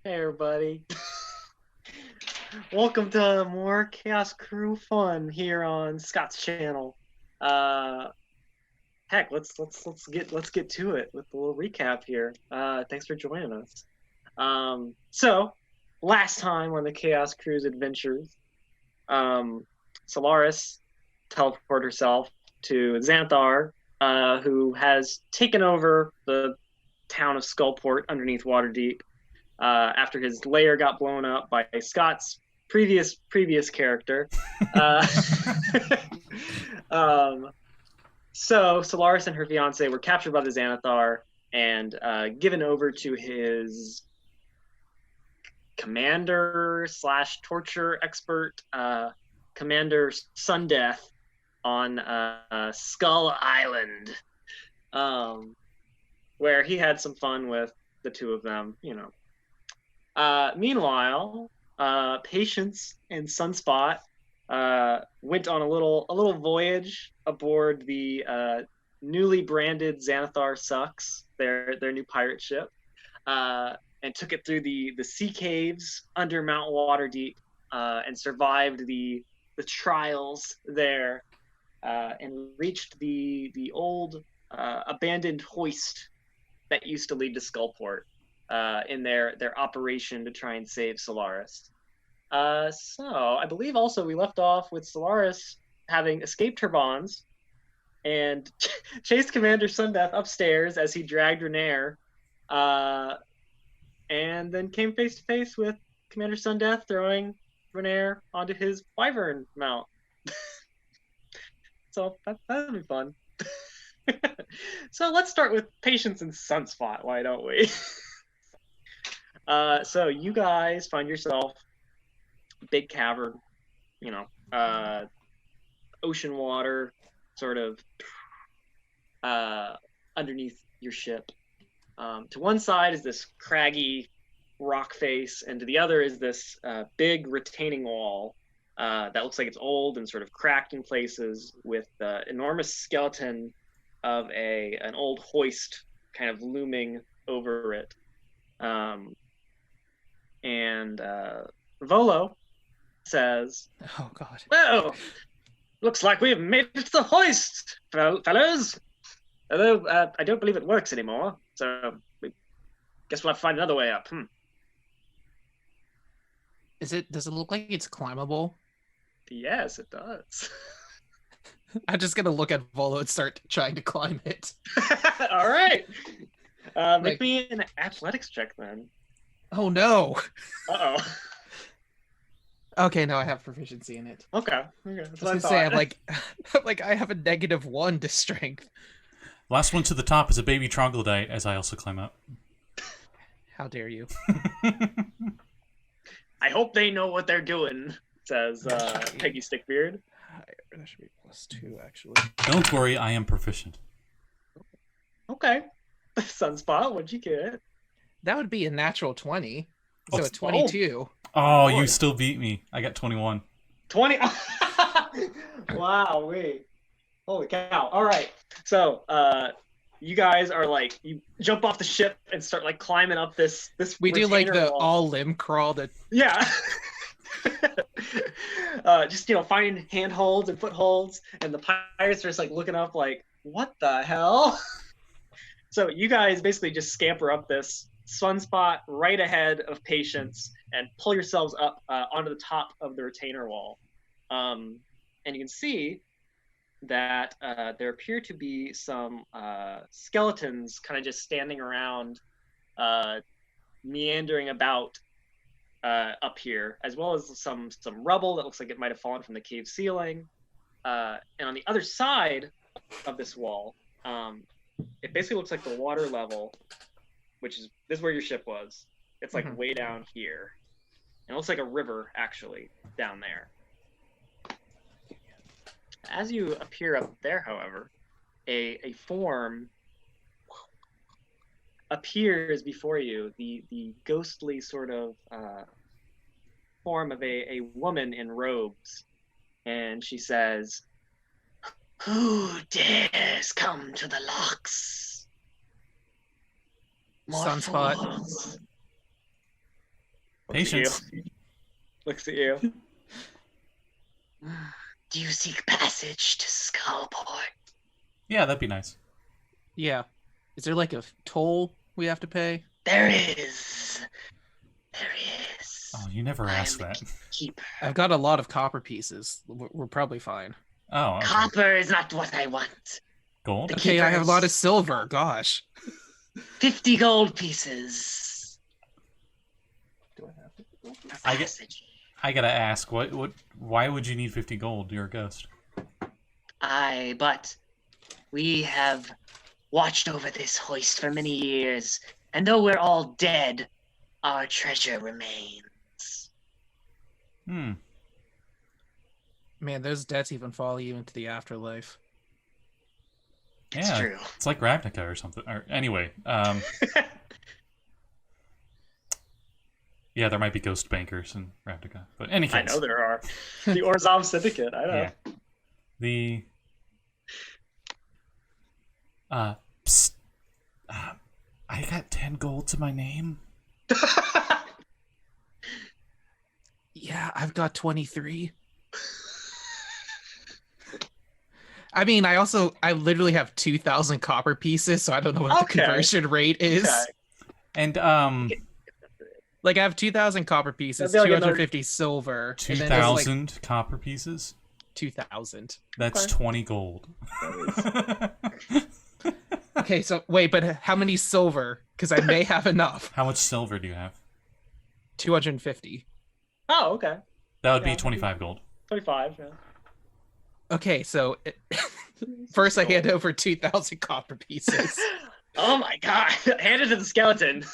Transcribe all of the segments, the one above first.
Hey everybody. Welcome to more Chaos Crew fun here on Scott's channel. Heck, let's get to it with a little recap here. Thanks for joining us. So last time on the Chaos Crew's adventures, Solaris teleported herself to Xanathar, who has taken over the town of Skullport underneath Waterdeep. After his lair got blown up by Scott's previous character. So Solaris and her fiance were captured by the Xanathar and given over to his commander / torture expert, Commander Sundeath on Skull Island, where he had some fun with the two of them, you know. Meanwhile, Patience and Sunspot went on a little voyage aboard the newly branded Xanathar Sux, their new pirate ship, and took it through the sea caves under Mount Waterdeep, and survived the trials there, and reached the old abandoned hoist that used to lead to Skullport. In their operation to try and save Solaris. So I believe also we left off with Solaris having escaped her bonds and chased Commander Sundeath upstairs as he dragged Renaer, and then came face to face with Commander Sundeath throwing Renaer onto his wyvern mount. So that'll be fun. So let's start with Patience and Sunspot, why don't we? So you guys find yourself big cavern, you know, ocean water sort of underneath your ship. To one side is this craggy rock face, and to the other is this big retaining wall that looks like it's old and sort of cracked in places, with the enormous skeleton of an old hoist kind of looming over it. And Volo says, "Oh God! Well, looks like we've made it to the hoist, fellows. Although I don't believe it works anymore, so guess we'll have to find another way up." Does it look like it's climbable? Yes, it does. I'm just gonna look at Volo and start trying to climb it. All right. Make me an athletics check then. Oh no! Uh-oh. Okay, no, I have proficiency in it. Okay. I was gonna say, I'm like I have a -1 to strength. Last one to the top is a baby troglodyte, as I also climb up. How dare you? I hope they know what they're doing, says Peggy Stickbeard. That should be +2, actually. Don't worry, I am proficient. Okay. Sunspot, what'd you get? That would be a natural 20. So Oh, a 22. Oh, you still beat me. I got 21. 20? Wow, wait. Holy cow. All right. So, you guys are like, you jump off the ship and start like climbing up this We do like the wall. all limb crawl that... Yeah. Just, you know, finding handholds and footholds, and the pirates are just like looking up like, what the hell? So you guys basically just scamper up this Sunspot right ahead of Patience and pull yourselves up onto the top of the retainer wall. And you can see that there appear to be some skeletons kind of just standing around, meandering about up here, as well as some rubble that looks like it might have fallen from the cave ceiling. And on the other side of this wall, it basically looks like the water level, this is where your ship was. It's like way down here. And it looks like a river, actually, down there. As you appear up there, however, a form appears before you, the ghostly sort of form of a woman in robes. And she says, "Who dares come to the locks? Sunspot. Fools." Patience. Looks at you. Do you seek passage to Skullport? Yeah, that'd be nice. Yeah. Is there like a toll we have to pay? There is. Oh, you never asked that. Keeper. I've got a lot of copper pieces. We're probably fine. Oh, okay. Copper is not what I want. Gold? Okay, I have a lot of silver. Gosh. 50 gold pieces. Do I have to? I gotta ask, why would you need 50 gold? You're a ghost. But we have watched over this hoist for many years, and though we're all dead, our treasure remains. Hmm. Man, those debts even follow you into the afterlife. It's true. It's like Ravnica or something. Or, anyway, yeah, there might be ghost bankers in Ravnica, but any case. I know there are. The Orzhov Syndicate. I know. Yeah. The psst. I got 10 gold to my name. Yeah, I've got 23. I mean, I literally have 2,000 copper pieces, so I don't know what the conversion rate is. Okay. And like I have 2,000 copper pieces, That'd be like 250 silver, 2,000 copper pieces. 2,000. That's 20 gold. Okay, so wait, but how many silver? Because I may have enough. How much silver do you have? 250. Oh, okay. That would be 25 gold. 25. Yeah. Okay, so first I hand over 2,000 copper pieces. Oh my god! Hand it to the skeleton.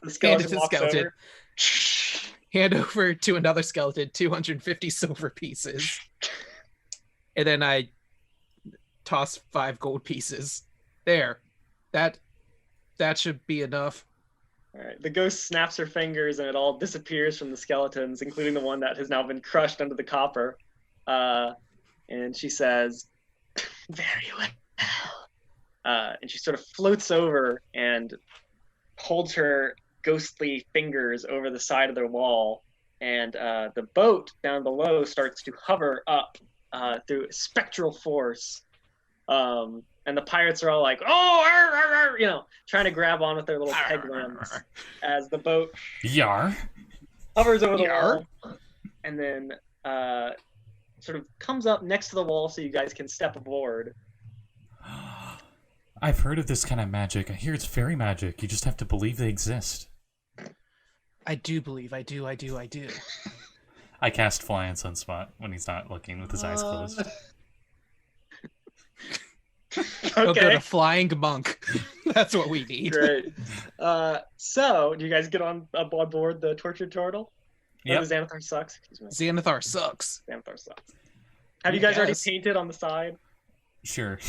The skeleton walks over. Hand over to another skeleton 250 silver pieces, and then I toss 5 gold pieces. There, that should be enough. All right. The ghost snaps her fingers, and it all disappears from the skeletons, including the one that has now been crushed under the copper. And she says, "Very well." And she sort of floats over and holds her ghostly fingers over the side of their wall, and the boat down below starts to hover up through spectral force. And the pirates are all like, "Oh, arr, arr, arr," you know, trying to grab on with their little peg limbs as the boat Yar. hovers over the wall, and then sort of comes up next to the wall so you guys can step aboard. I've heard of this kind of magic. I hear it's fairy magic. You just have to believe they exist. I do believe. I do. I cast Fly on Sunspot when he's not looking with his eyes closed. We'll go to Flying Monk. That's what we need. Great. So, do you guys get on board the tortured turtle? Yeah. The Xanathar Sux. Excuse me. Xanathar Sux. Xanathar Sux. Have you guys already painted on the side? Sure.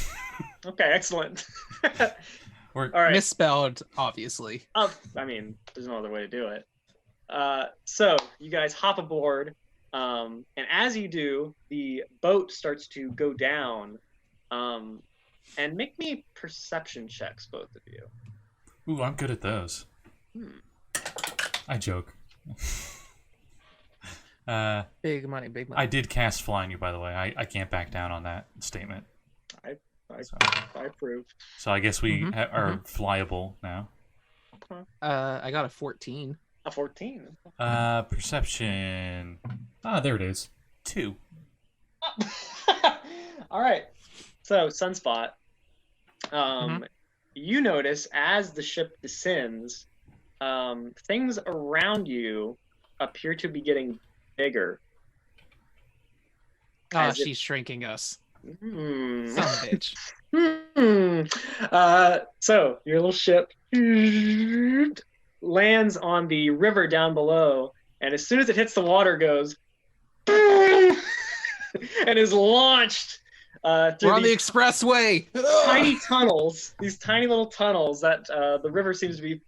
Okay, excellent. All right. Misspelled, obviously. I mean, there's no other way to do it. So you guys hop aboard, and as you do, the boat starts to go down. And make me perception checks, both of you. Ooh, I'm good at those. I joke. Big money. I did cast Fly on you, by the way. I can't back down on that statement. I approve. So I guess we are flyable now. I got a 14. A 14. Perception. There it is. 2. All right. So, Sunspot, you notice as the ship descends, things around you appear to be getting bigger. She's shrinking us. Son of a bitch. So, your little ship lands on the river down below, and as soon as it hits the water, goes and is launched through We're on the expressway. tiny tunnels, these tiny little tunnels that the river seems to be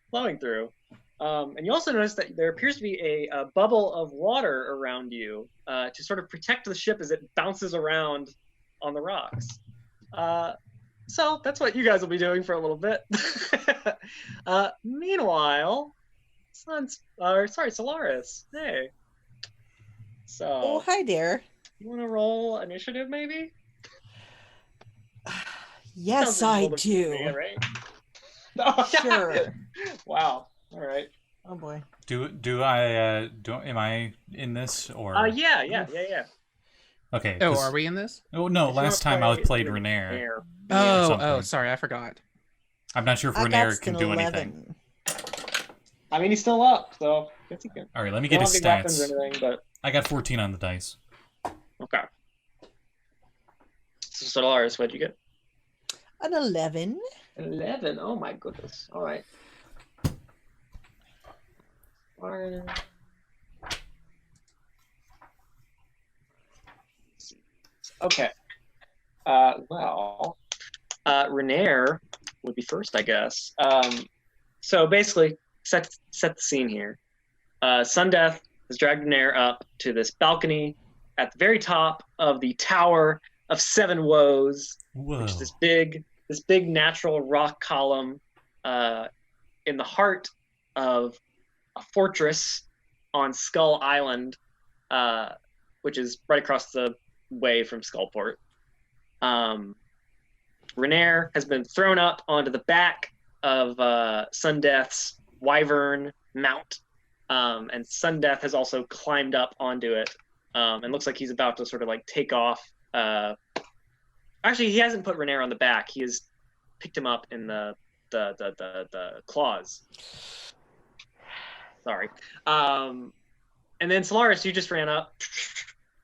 flowing through. And you also notice that there appears to be a bubble of water around you to sort of protect the ship as it bounces around on the rocks. So that's what you guys will be doing for a little bit. Meanwhile, Solaris. Hey. So. Oh, hi there. You want to roll initiative, maybe? Yes, Sounds like I roll the do. man, right? Oh, Sure. Wow. All right. Oh boy. Am I in this or? Yeah. Okay. Oh, 'cause- are we in this? Oh no! If you Last wanna time I play played with Renaer. Renaer. Oh, something. sorry, I forgot. I'm not sure if I Renaer got can an do 11. anything. I mean, he's still up, so I guess he can. All right, let me They get don't his have big weapons stats. or anything, but I got 14 on the dice. okay. So Solaris, what'd you get? An 11. 11. Oh my goodness. All right. Okay. Renaer would be first, I guess. So basically, set the scene here. Sundeath has dragged Renaer up to this balcony at the very top of the Tower of Seven Woes, Whoa. which is this big natural rock column in the heart of a fortress on Skull Island, which is right across the way from Skullport. Renaer has been thrown up onto the back of Sundeath's wyvern mount, and Sundeath has also climbed up onto it, and looks like he's about to sort of like take off. Actually, he hasn't put Renaer on the back. He has picked him up in the claws. Sorry. And then Solaris, you just ran up.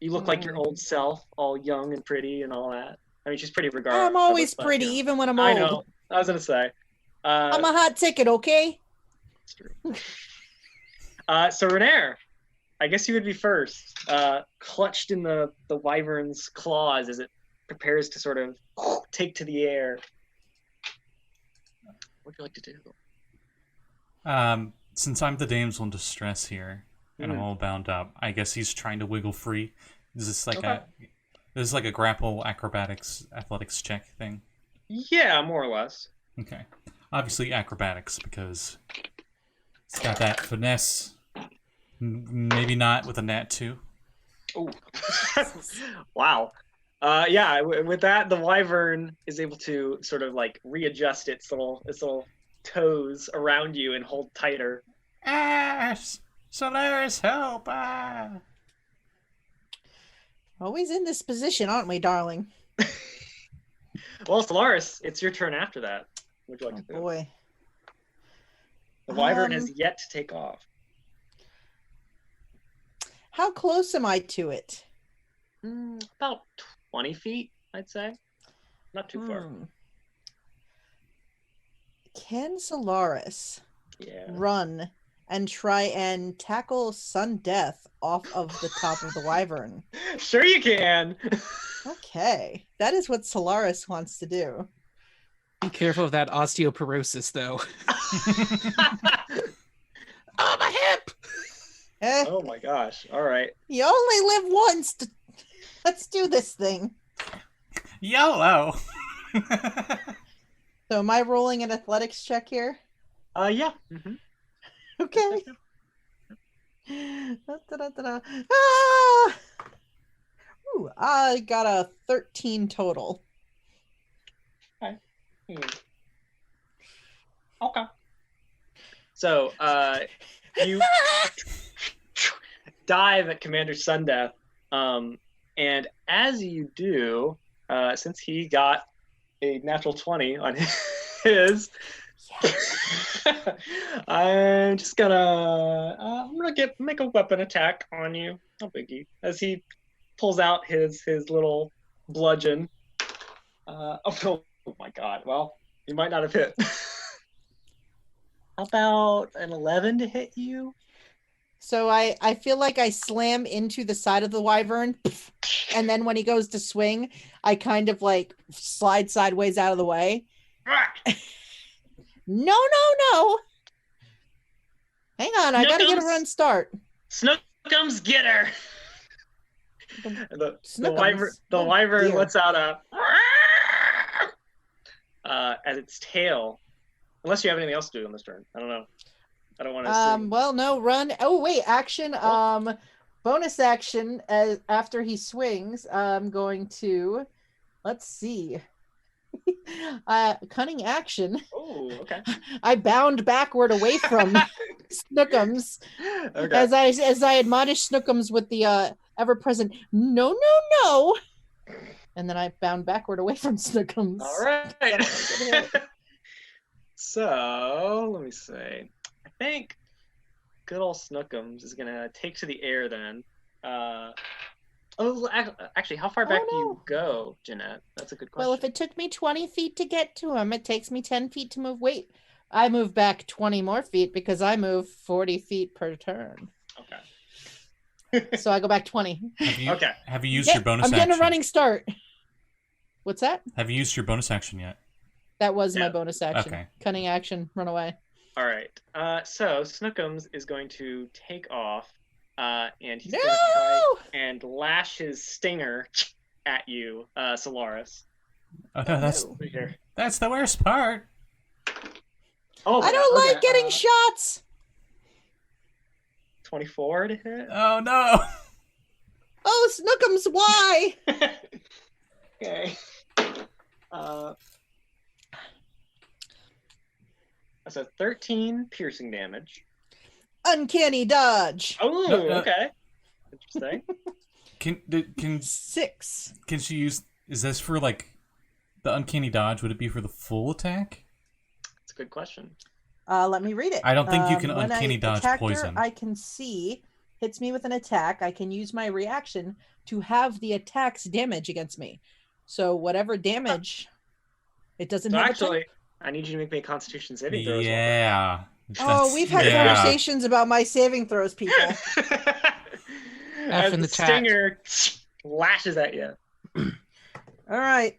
You look like your old self, all young and pretty and all that. I mean, she's pretty regardless. I'm always but, pretty, you know. even when I'm old. I know. I was gonna say. I'm a hot ticket, okay? It's true. So Renaer, I guess you would be first. Clutched in the wyvern's claws as it prepares to sort of take to the air. What would you like to do? Since I'm the damsel in distress here, and I'm all bound up, I guess he's trying to wiggle free. Is this like this is like a grapple acrobatics athletics check thing? Yeah, more or less. Okay. Obviously acrobatics because it's got that finesse. Maybe not with a nat 2. Oh, wow. Yeah, with that, the wyvern is able to sort of like readjust its little toes around you and hold tighter. Solaris, help! Always in this position, aren't we, darling? Well, Solaris, it's your turn after that. What would you like to do? Boy. The wyvern has yet to take off. How close am I to it? About 20 feet, I'd say. Not too far. Can Solaris Yeah. run and try and tackle Sundeath off of the top of the wyvern? Sure you can. Okay. That is what Solaris wants to do. Be careful of that osteoporosis, though. Oh, my hip! Eh, Oh my gosh. All right. you only live once. Let's do this thing. YOLO! So am I rolling an athletics check here? Yeah. Okay. Da-da-da-da. Ah! Ooh, I got a 13 total. Okay. So, you dive at Commander Sundeath, and as you do, since he got a natural 20 on his, I'm just gonna make a weapon attack on you. No biggie. As he pulls out his little bludgeon. Oh my god. Well, you might not have hit. How about an 11 to hit you? So I feel like I slam into the side of the wyvern, and then when he goes to swing, I kind of like slide sideways out of the way. No. Hang on, I gotta get a run start. Snookums, get her! The Snookums? wyvern Dear. lets out a as its tail. Unless you have anything else to do on this turn, I don't know. I don't want to assume. Well, no, run. Oh, wait, action. Bonus action as after he swings. I'm going to. Let's see. Cunning action. Oh, okay. I bound backward away from Snookums Okay. as I admonish Snookums with the ever-present no. And then I bound backward away from Snookums. All right. So let me see. I think good old Snookums is gonna take to the air then. Actually, how far back do you go, Jeanette? That's a good question. Well, if it took me 20 feet to get to him, it takes me 10 feet to move. Wait, I move back 20 more feet because I move 40 feet per turn. Okay. So I go back 20. Have you used your bonus action? I'm getting a running start. What's that? Have you used your bonus action yet? That was my bonus action. Okay. Cunning action, run away. All right. So Snookums is going to take off, and he's going to try and lash his stinger at you, Solaris. Oh no, that's the worst part. Oh, I don't like getting shots. 24 to hit. Oh no. Oh, Snookums, why? Okay. That's a 13 piercing damage. Uncanny dodge. Oh, okay. Interesting. Can 6. Can she use? Is this for like the uncanny dodge? Would it be for the full attack? That's a good question. Let me read it. I don't think you can when uncanny dodge poison. I can see hits me with an attack. I can use my reaction to have the attack's damage against me. So whatever damage, it doesn't have. Actually, I need you to make me a Constitution saving throw. Yeah. Oh, we've had conversations about my saving throws, people. As the stinger lashes at you. All right.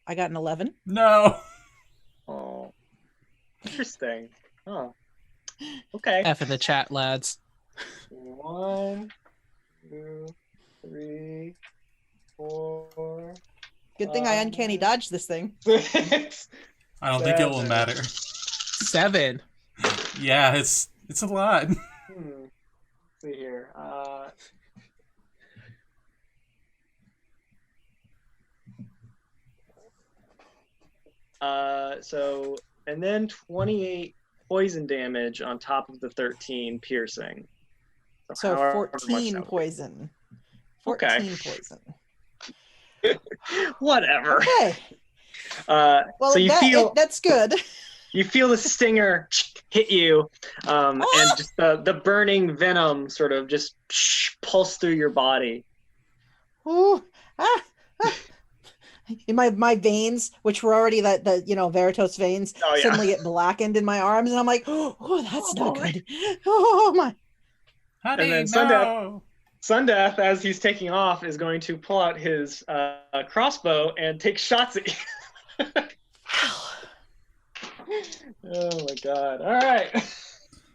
I got an 11. No. Oh, interesting. Oh, okay. F in the chat, lads. 1, 2, 3, 4. Good thing I uncanny dodged this thing. 6. I don't think it will matter. 7. Yeah, it's a lot. Let's see here. So, and then 28 poison damage on top of the 13 piercing. So 14 poison. 14 poison. Whatever. Okay. Well, so you feel that's good. You feel the stinger hit you, and just the burning venom sort of just pulse through your body. Ooh, in my veins, which were already the Veritas veins, suddenly get blackened in my arms, and I'm like, oh, that's not good. Oh my! Honey, and then Sundeath, as he's taking off, is going to pull out his crossbow and take shots at you. Oh my god! All right.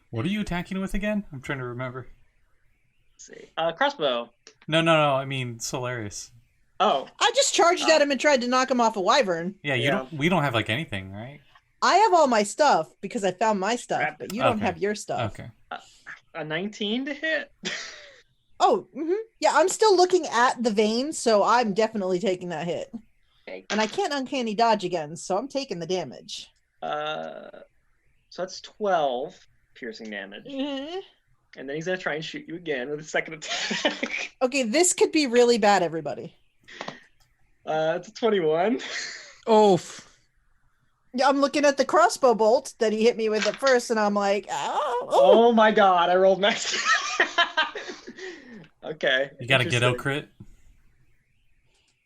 What are you attacking with again? I'm trying to remember. Let's see. Crossbow. No. I mean Solaris. Oh. I just charged at him and tried to knock him off a wyvern. Yeah, we don't have like anything, right? I have all my stuff because I found my stuff, but you don't have your stuff. Okay. A 19 to hit. Oh, yeah. I'm still looking at the veins, so I'm definitely taking that hit. Okay. And I can't uncanny dodge again, so I'm taking the damage. So that's 12 piercing damage. Mm-hmm. And then he's going to try and shoot you again with a second attack. Okay, this could be really bad, everybody. It's a 21. Oof. Yeah, I'm looking at the crossbow bolt that he hit me with at first, and I'm like, oh my god, I rolled max. Okay. You got a ghetto crit?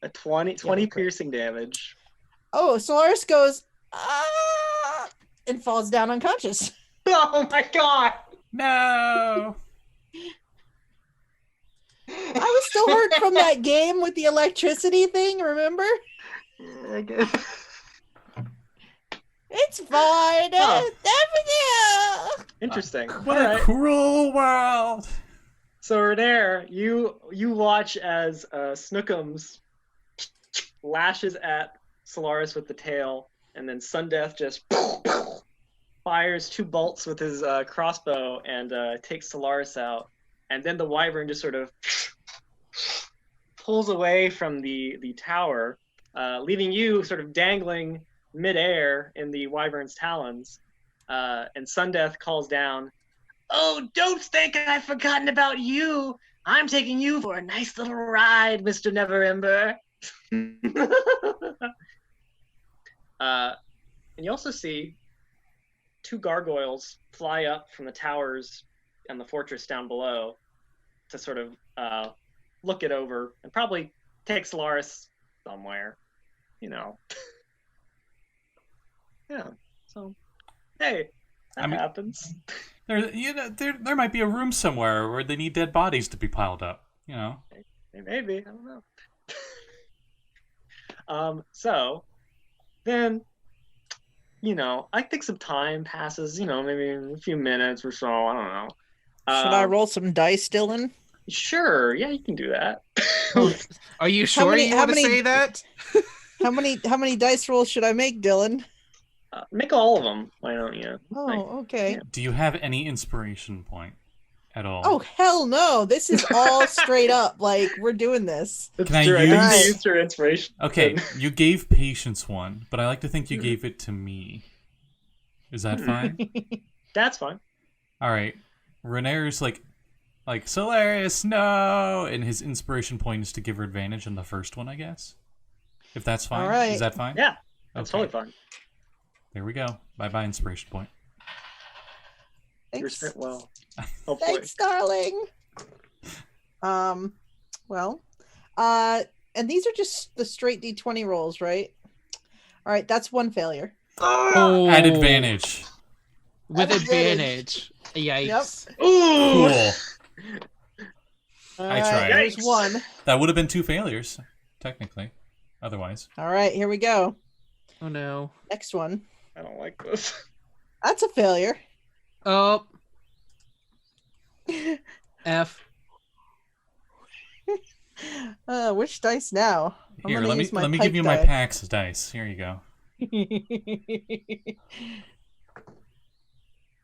A 20 piercing damage. Oh, Solaris goes, and falls down unconscious. Oh my god! No! I was still hurt from that game with the electricity thing, remember? It's fine. Interesting. What a cruel world! So Renaer, you watch as Snookums lashes at Solaris with the tail and then Sundeath just fires 2 bolts with his crossbow and takes Solaris out. And then the wyvern just sort of pulls away from the tower, leaving you sort of dangling midair in the wyvern's talons. And Sundeath calls down, "Oh, don't think I've forgotten about you. I'm taking you for a nice little ride, Mr. Neverember." And you also see 2 gargoyles fly up from the towers and the fortress down below to sort of look it over and probably take Solaris somewhere, you know. Yeah. So, hey, that happens. There might be a room somewhere where they need dead bodies to be piled up. You know. Maybe, I don't know. So then, you know, I think some time passes. You know, maybe a few minutes or so. I don't know. Should I roll some dice, Dylan? Sure. Yeah, you can do that. Are you sure you want to say that? How many dice rolls should I make, Dylan? Make all of them. Why don't you? Oh, okay. Yeah. Do you have any inspiration point at all? Oh, hell no. This is all straight up. Like, we're doing this. That's Can I true. use- I think you used your inspiration. Okay, you gave Patience one, but I like to think you gave it to me. Is that fine? That's fine. All right. Renaer's like Solaris, no, and his inspiration point is to give her advantage on the first one, I guess. If that's fine, All right. Is that fine? Yeah, that's Okay. totally fine. There we go. Bye inspiration point. You're Thanks. spent well. Hopefully. Thanks, darling. Well, and these are just the straight D20 rolls, right? All right, that's 1 failure. Oh, At advantage. with At advantage. Yikes. Ooh. Cool. All I right, tried. There's Yikes. 1. That would have been 2 failures, technically. Otherwise. All right, here we go. Oh no. Next one. I don't like this. That's a failure. Oh. F. Which dice now? I'm Here, gonna let use my me pipe give you my die. PAX dice. Here you go.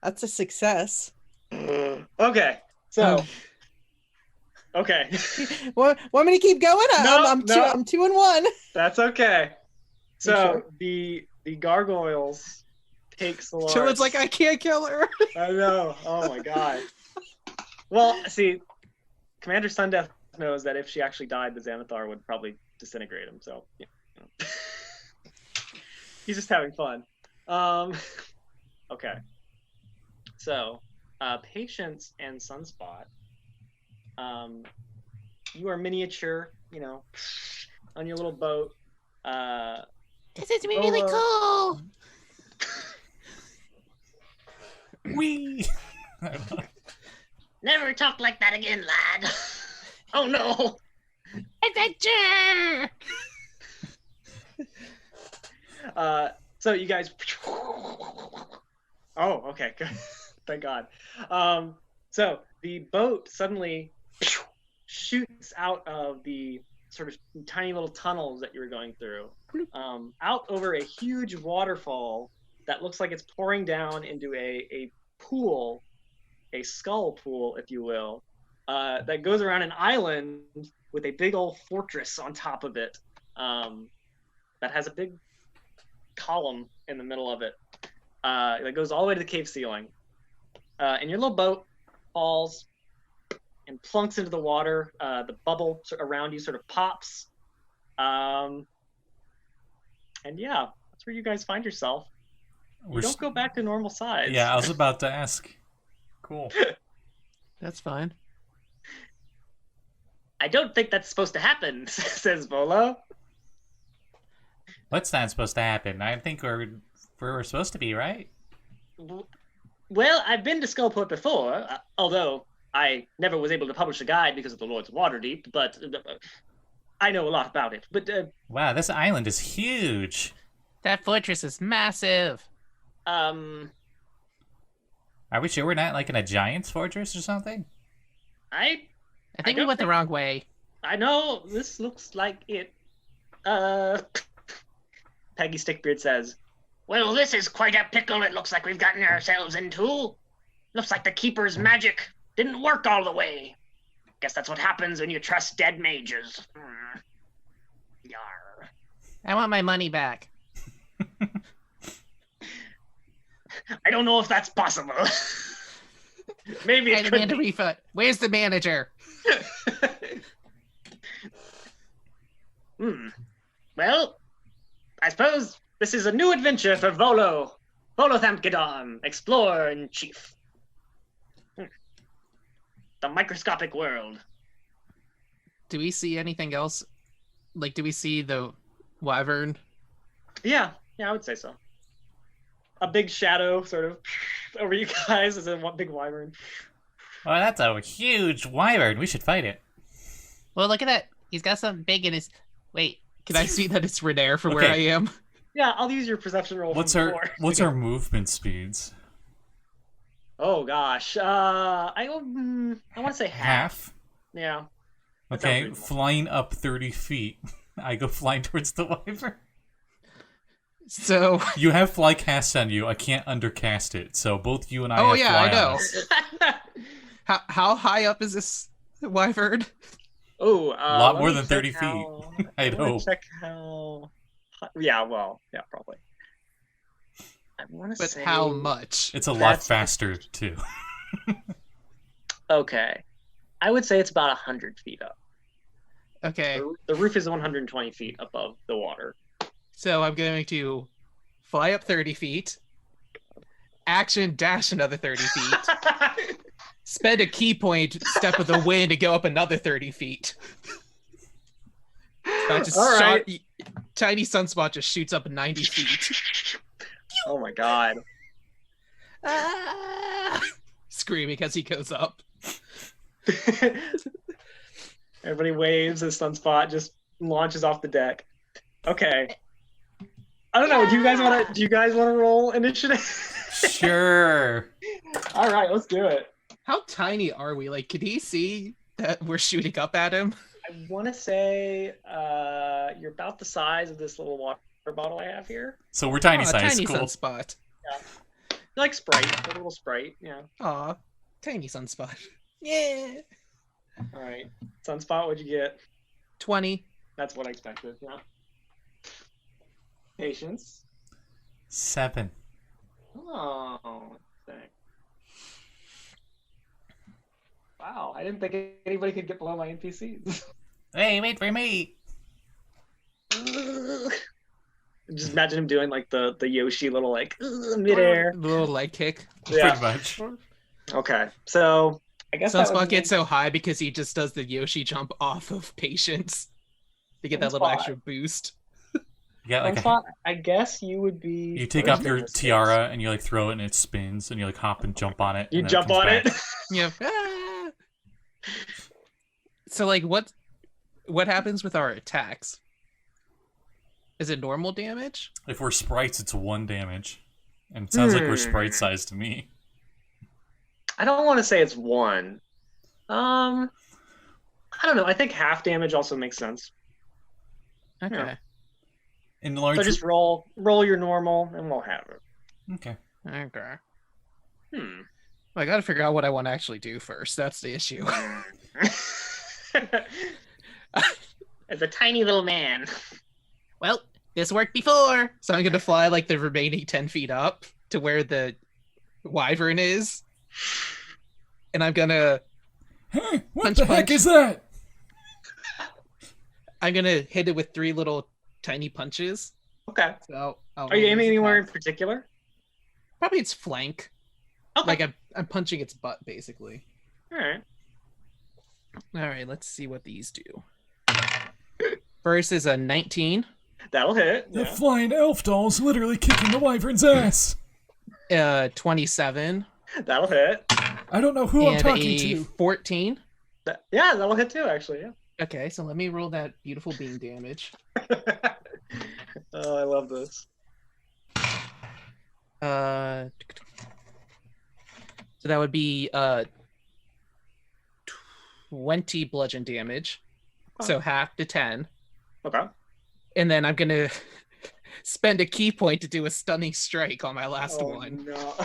That's a success. Okay. So. Okay. Want me to keep going? No, I'm no. I'm 2 and 1. That's okay. So sure? the gargoyles take Solaris. Chillin's like, I can't kill her. I know. Oh my god. Well, see, Commander Sundeath knows that if she actually died, the Xanathar would probably disintegrate him. So, yeah. He's just having fun. Okay. So, Patience and Sunspot. You are miniature, you know, on your little boat. This is really cool. Whee! Never talk like that again, lad. Oh no. Adventure. So you guys. Oh, okay, good. Thank God. So the boat suddenly shoots out of the sort of tiny little tunnels that you were going through, out over a huge waterfall that looks like it's pouring down into a pool, a skull pool, if you will, that goes around an island with a big old fortress on top of it, that has a big column in the middle of it, that goes all the way to the cave ceiling. And your little boat falls and plunks into the water. The bubble around you sort of pops. And yeah, that's where you guys find yourself. You don't go back to normal size. Yeah, I was about to ask. Cool. That's fine. I don't think that's supposed to happen, says Volo. What's not supposed to happen? I think we're where we're supposed to be, right? Well, I've been to Skullport before, although I never was able to publish a guide because of the Lord's Waterdeep, but I know a lot about it. But Wow, this island is huge. That fortress is massive. Are we sure we're not like in a giant's fortress or something? I think we don't went the wrong way. I know this looks like it. Peggy Stickbeard says, Well, this is quite a pickle it looks like we've gotten ourselves into. Looks like the Keeper's magic didn't work all the way. Guess that's what happens when you trust dead mages. Yarr. I want my money back. I don't know if that's possible. Maybe I it could demand a be. refund. Where's the manager? Well, I suppose this is a new adventure for Volo. Volothamkidon, explorer in chief. The microscopic world. Do we see anything else? Like, do we see the wyvern? Yeah, I would say so. A big shadow sort of over you guys as a one big wyvern. Well, that's a huge wyvern. We should fight it. Well, look at that. He's got something big in his... Wait, can I see that it's Renaer from where I Okay. am? Yeah, I'll use your perception roll. What's from our before. our movement speeds? Oh gosh, I want to say half. Yeah. That sounds Okay, reasonable. flying up 30 feet. I go flying towards the wyvern. So... You have fly cast on you. I can't undercast it. So both you and I Oh, have yeah, fly I know. on us. How high up is this wyvern? Oh, A lot let more me than check 30 feet. how- I'd I wanna hope. check how. Yeah, well, yeah, probably. I want to But say. how much? It's a lot That's- faster, too. Okay, I would say it's about 100 feet up. Okay, The roof is 120 feet above the water. so I'm going to fly up 30 feet, action dash another 30 feet, spend a key point, step of the wind to go up another 30 feet. So I just All shot, right. tiny sunspot just shoots up 90 feet. Oh my god. Ah! Screaming as he goes up. Everybody waves as Sunspot just launches off the deck. Okay. I don't know. Do you guys want to roll initiative? Sure. All right, let's do it. How tiny are we? Like, could he see that we're shooting up at him? I want to say you're about the size of this little water bottle I have here. So we're tiny Aw, size. tiny Cool. sunspot. Like Sprite, a little Sprite. Yeah. Aw, tiny sunspot. Yeah. All right. Sunspot, what'd you get? 20. That's what I expected. Yeah. Patience. 7. Oh, dang. Wow, I didn't think anybody could get below my NPCs. Hey, wait for me. Just imagine him doing like the Yoshi little like midair. Little leg kick. Yeah. Pretty much. Okay, so I guess that Sunspot was gets so high because he just does the Yoshi jump off of Patience to get that little Sunspot. extra boost. You got like Sunspot, I guess you would be. you take where's off your this? tiara and you like throw it and it spins and you like hop and jump on it. You and then jump comes on back. it. Yeah. Ah! So like what happens with our attacks? Is it normal damage? If we're sprites, it's 1 damage. And it sounds like we're sprite sized to me. I don't want to say it's 1. I don't know. I think half damage also makes sense. Okay. Yeah. In large. So just roll your normal, and we'll have it. Okay. Okay. Hmm. Well, I gotta figure out what I want to actually do first. That's the issue. As a tiny little man. Well, this worked before, so I'm gonna fly like the remaining 10 feet up to where the wyvern is, and I'm gonna Hey, what Punch, the heck punch. is that? hit it with 3 little tiny punches. Okay. So I'll Are you roll aiming this anywhere in attack. particular? Probably its flank. Okay. Like I'm punching its butt basically. All right. All right, let's see what these do. First is a 19, That'll hit. The Yeah. flying elf doll's literally kicking the wyvern's ass. 27, That'll hit. I don't know who I'm and talking a to. 14. Yeah, that'll hit too. Actually, yeah. Okay, so let me roll that beautiful beam damage. Oh, I love this. So that would be 20 bludgeon damage. So half to 10. Okay. And then I'm gonna spend a key point to do a stunning strike on my last one. No.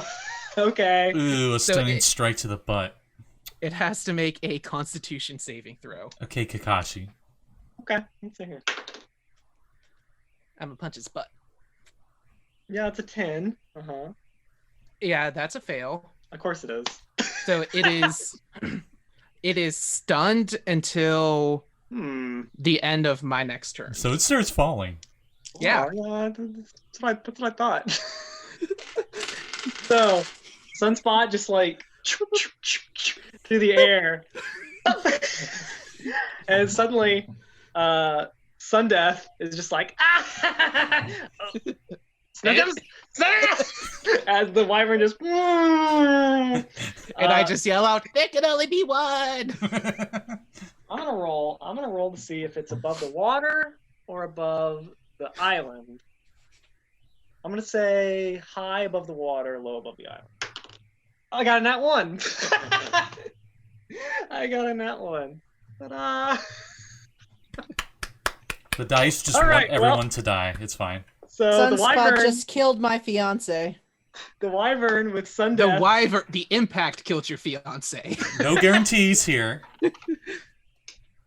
Okay. Ooh, a So stunning strike to the butt. It has to make a Constitution saving throw. Okay, Kakashi. Okay. Let's see here. I'm gonna punch his butt. Yeah, it's a 10. Yeah, that's a fail. Of course it is. So it is. It is stunned until the end of my next turn. So it starts falling. Yeah. Oh, that's what I thought. So, Sunspot just like through the air, and suddenly, Sundeath is just like as the wyvern just And I just yell out, "There can only be one!" I'm gonna roll to see if it's above the water or above the island. I'm gonna say high above the water, low above the island. I got a nat 1. I got a nat 1. Ta-da! The dice just All want right, everyone to die. It's fine. So the Sunspot wyvern, just killed my fiance. the wyvern with Sundeath. The impact killed your fiance. No guarantees here.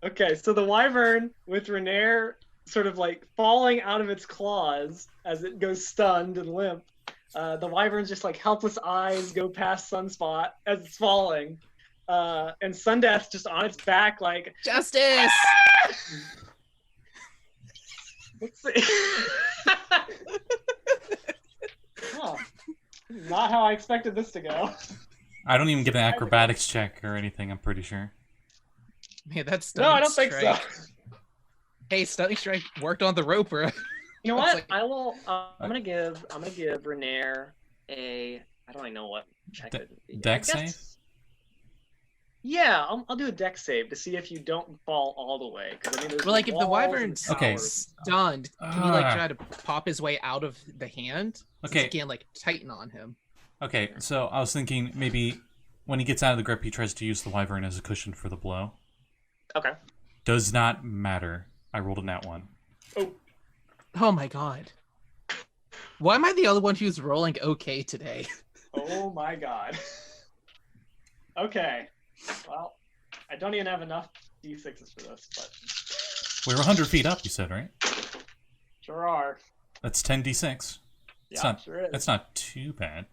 Okay, so the wyvern with Renaer sort of like falling out of its claws as it goes stunned and limp. The wyvern's just like helpless eyes go past Sunspot as it's falling. And Sundeath just on its back like, Justice! let's see. Oh, not how I expected this to go. I don't even get an acrobatics check or anything, I'm pretty sure. Man, that's No, stunning I don't think so. strike. Hey, stunning strike worked on the roper. You know It's what? like- I will. I'm gonna give Renaer a. I don't even know what check it would be. Dex I guess- save? Yeah, I'll do a dex save to see if you don't fall all the way. Because I mean, there's Well, like if the walls and wyvern's Okay. towers. stunned, can he like Ah. try to pop his way out of the hand? Since Okay. he can't like tighten on him. Okay, so I was thinking maybe when he gets out of the grip, he tries to use the wyvern as a cushion for the blow. Okay. Does not matter. I rolled a nat 1. Oh my god. Why am I the only one who's rolling okay today? Oh my god. Okay. Well, I don't even have enough d6s for this, but We were 100 feet up, you said, right? sure are. That's 10d6. Yeah, not- sure is. That's not too bad.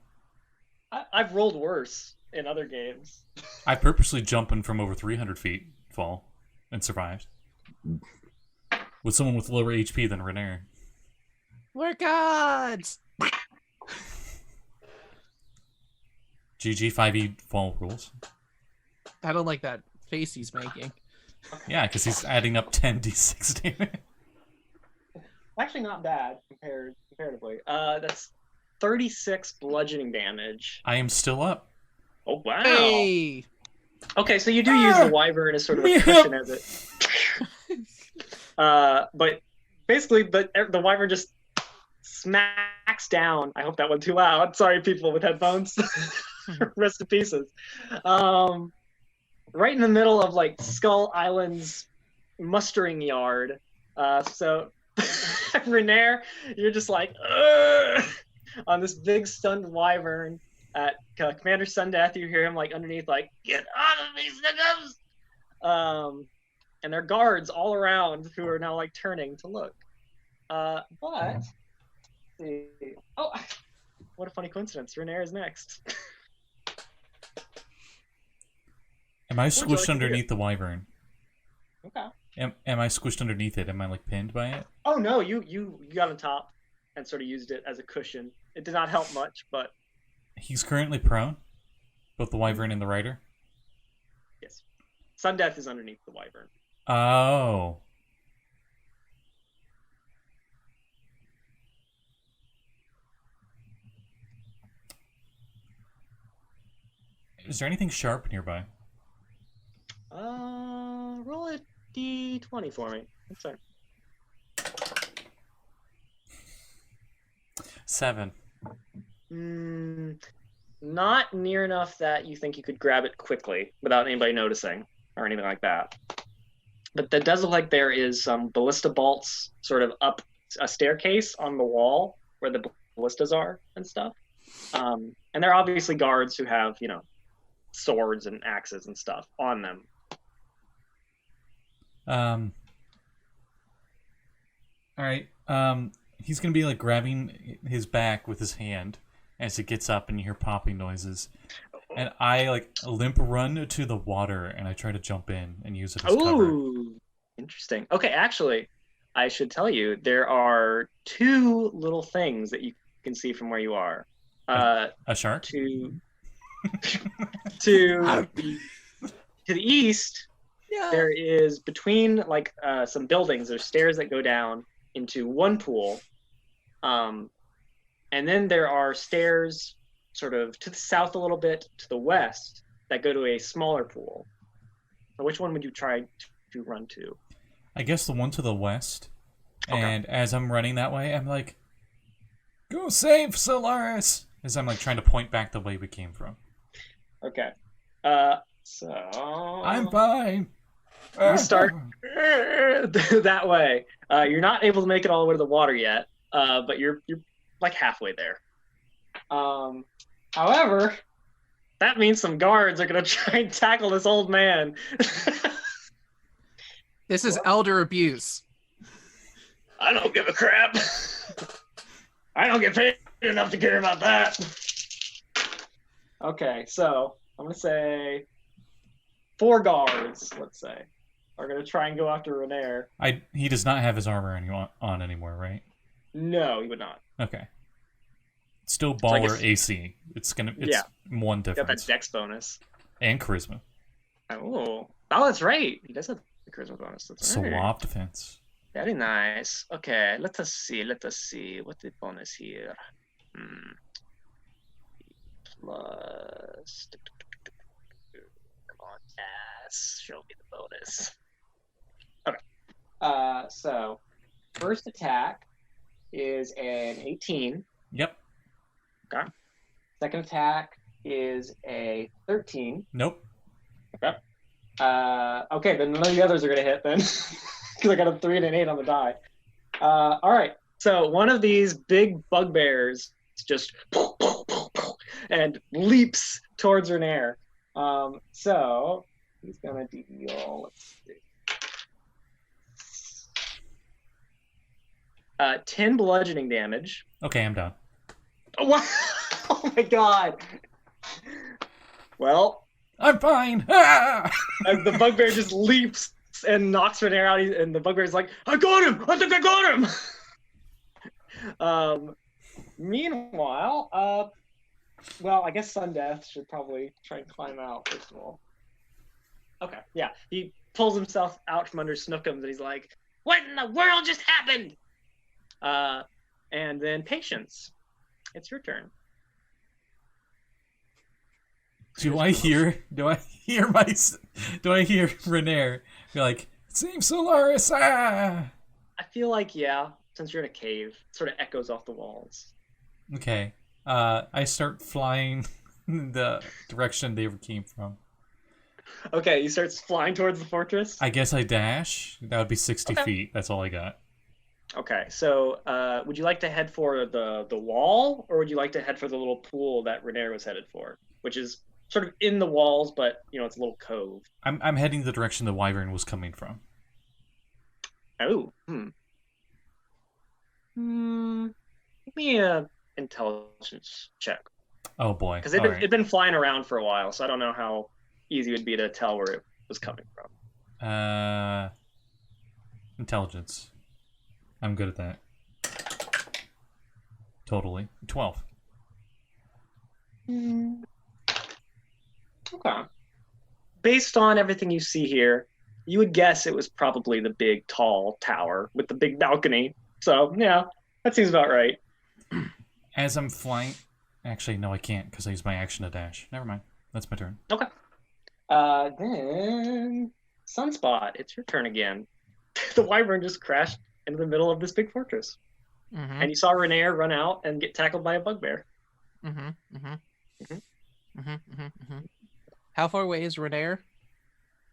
I've rolled worse in other games. I purposely jumping from over 300 feet fall and survived. With someone with lower HP than Renaer. We're gods! GG 5e fall rules. I don't like that face he's making. Yeah, because he's adding up 10d6 damage. Actually, not bad comparatively. That's 36 bludgeoning damage. I am still up. Oh wow! Hey! Okay, so you do use the wyvern as sort of a cushion as it. But basically, the wyvern just smacks down. I hope that wasn't too loud. Sorry, people with headphones. Rest in pieces. Right in the middle of like Skull Island's mustering yard. So Renaer, you're just like on this big stunned wyvern. At Commander Sundeath, you hear him like underneath, like, "Get out of these niggas!" And there are guards all around who are now like turning to look. But let's see. Oh, what a funny coincidence! Renaer is next. Am I Would you like squished to underneath the wyvern? Okay. Am I squished underneath it? Am I like pinned by it? Oh no, you got on top and sort of used it as a cushion. It did not help much, but He's currently prone. Both the wyvern and the rider. yes. Sundeath is underneath the wyvern. Oh. Is there anything sharp nearby? Roll a d20 for me. I'm sorry. 7. Not near enough that you think you could grab it quickly without anybody noticing or anything like that. But that does look like there is some ballista bolts sort of up a staircase on the wall where the ballistas are and stuff. And they're obviously guards who have, swords and axes and stuff on them. All right. He's gonna be like grabbing his back with his hand as it gets up, and you hear popping noises. And I like limp run to the water, and I try to jump in and use it as cover. Ooh, interesting. Okay, actually, I should tell you there are two little things that you can see from where you are. A shark? To the east, Yeah. there is between like some buildings. There's stairs that go down into one pool, and then there are stairs sort of to the south a little bit to the west that go to a smaller pool. So which one would you try to run to? I guess the one to the west. Okay. And as I'm running that way, I'm like, "Go save Solaris!" As I'm like trying to point back the way we came from. Okay. So I'm fine. You start that way. You're not able to make it all the way to the water yet, but you're like halfway there. However, that means some guards are gonna try and tackle this old man. This is elder abuse. I don't give a crap. I don't get paid enough to care about that. Okay, so I'm gonna say 4 guards, let's say, are gonna try and go after Renaer. He does not have his armor on anymore, right? No, he would not. Okay. Still So I baller guess- AC. It's one Got that difference. dex bonus. And charisma. Oh, that's right. He does have the charisma bonus. That's right. Swap defense. Very nice. Okay, let us see. What's the bonus here? Plus. Come on, yes. Show me the bonus. Okay. So first attack is an 18. Yep. Okay. Second attack is a 13. Nope. Okay. Okay, then none of the others are gonna hit then, because I got a 3 and an 8 on the die. All right. So one of these big bugbears just and leaps towards Renaer. So he's gonna deal. Let's see. 10 bludgeoning damage. Okay, I'm done. Oh, wow. Oh my god. Well, I'm fine. Ah! the bugbear just leaps and knocks Renaer out, and the bugbear's like, I got him! I think I got him! Meanwhile, well, I guess Sundeath should probably try and climb out, first of all. Okay, yeah. He pulls himself out from under Snookums, and he's like, what in the world just happened? And then Patience. It's your turn. Do I hear Renaer be like, save Solaris? Ah! I feel like, yeah, since you're in a cave, it sort of echoes off the walls. Okay. I start flying the direction they came from. Okay, he starts flying towards the fortress. I guess I dash. That would be 60 Okay. feet. That's all I got. Okay, so would you like to head for the wall, or would you like to head for the little pool that Renaer was headed for, which is sort of in the walls, but it's a little cove? I'm heading the direction the wyvern was coming from. Oh, give me a intelligence check, Oh boy. because All right. it'd been flying around for a while, so I don't know how easy it would be to tell where it was coming from. Intelligence. I'm good at that. Totally. 12. Okay. Based on everything you see here, you would guess it was probably the big, tall tower with the big balcony. So, yeah, that seems about right. As I'm flying... Actually, no, I can't, because I used my action to dash. Never mind. That's my turn. Okay. Then Sunspot, it's your turn again. The wyvern just crashed into the middle of this big fortress. Mm-hmm. And you saw Renaer run out and get tackled by a bugbear. How far away is Renaer?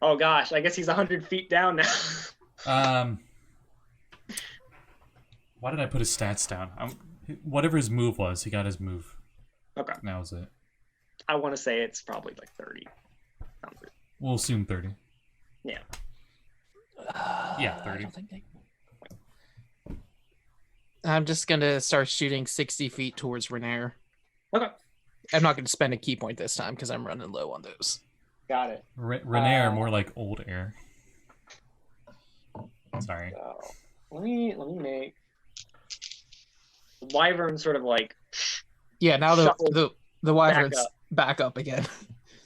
Oh gosh, I guess he's 100 feet down now. Why did I put his stats down? Whatever his move was, he got his move. Okay. That was it. I want to say it's probably like 30. Sounds good. We'll assume 30. Yeah. Yeah, 30. I'm just gonna start shooting 60 feet towards Renaer. Okay. I'm not gonna spend a key point this time because I'm running low on those. Got it. Renaer, more like old air. Sorry. So, let me make the wyvern sort of like Yeah, now shuffles the wyvern's back up again.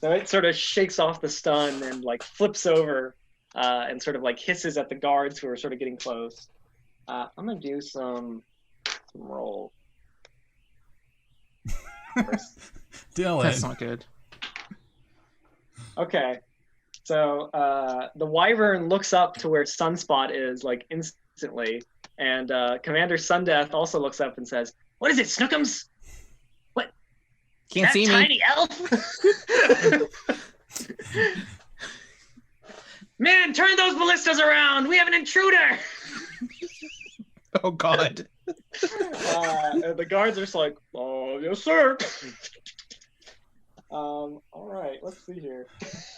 So it sort of shakes off the stun and like flips over and sort of like hisses at the guards who are sort of getting close. I'm gonna do some roll. Dylan. That's not good. Okay. So the wyvern looks up to where Sunspot is like instantly, and Commander Sundeath also looks up and says, "What is it, Snookums? What? Can't That see me. tiny elf?" Man, turn those ballistas around! We have an intruder! Oh God. And the guards are just like, "Oh, yes, sir." All right, let's see here.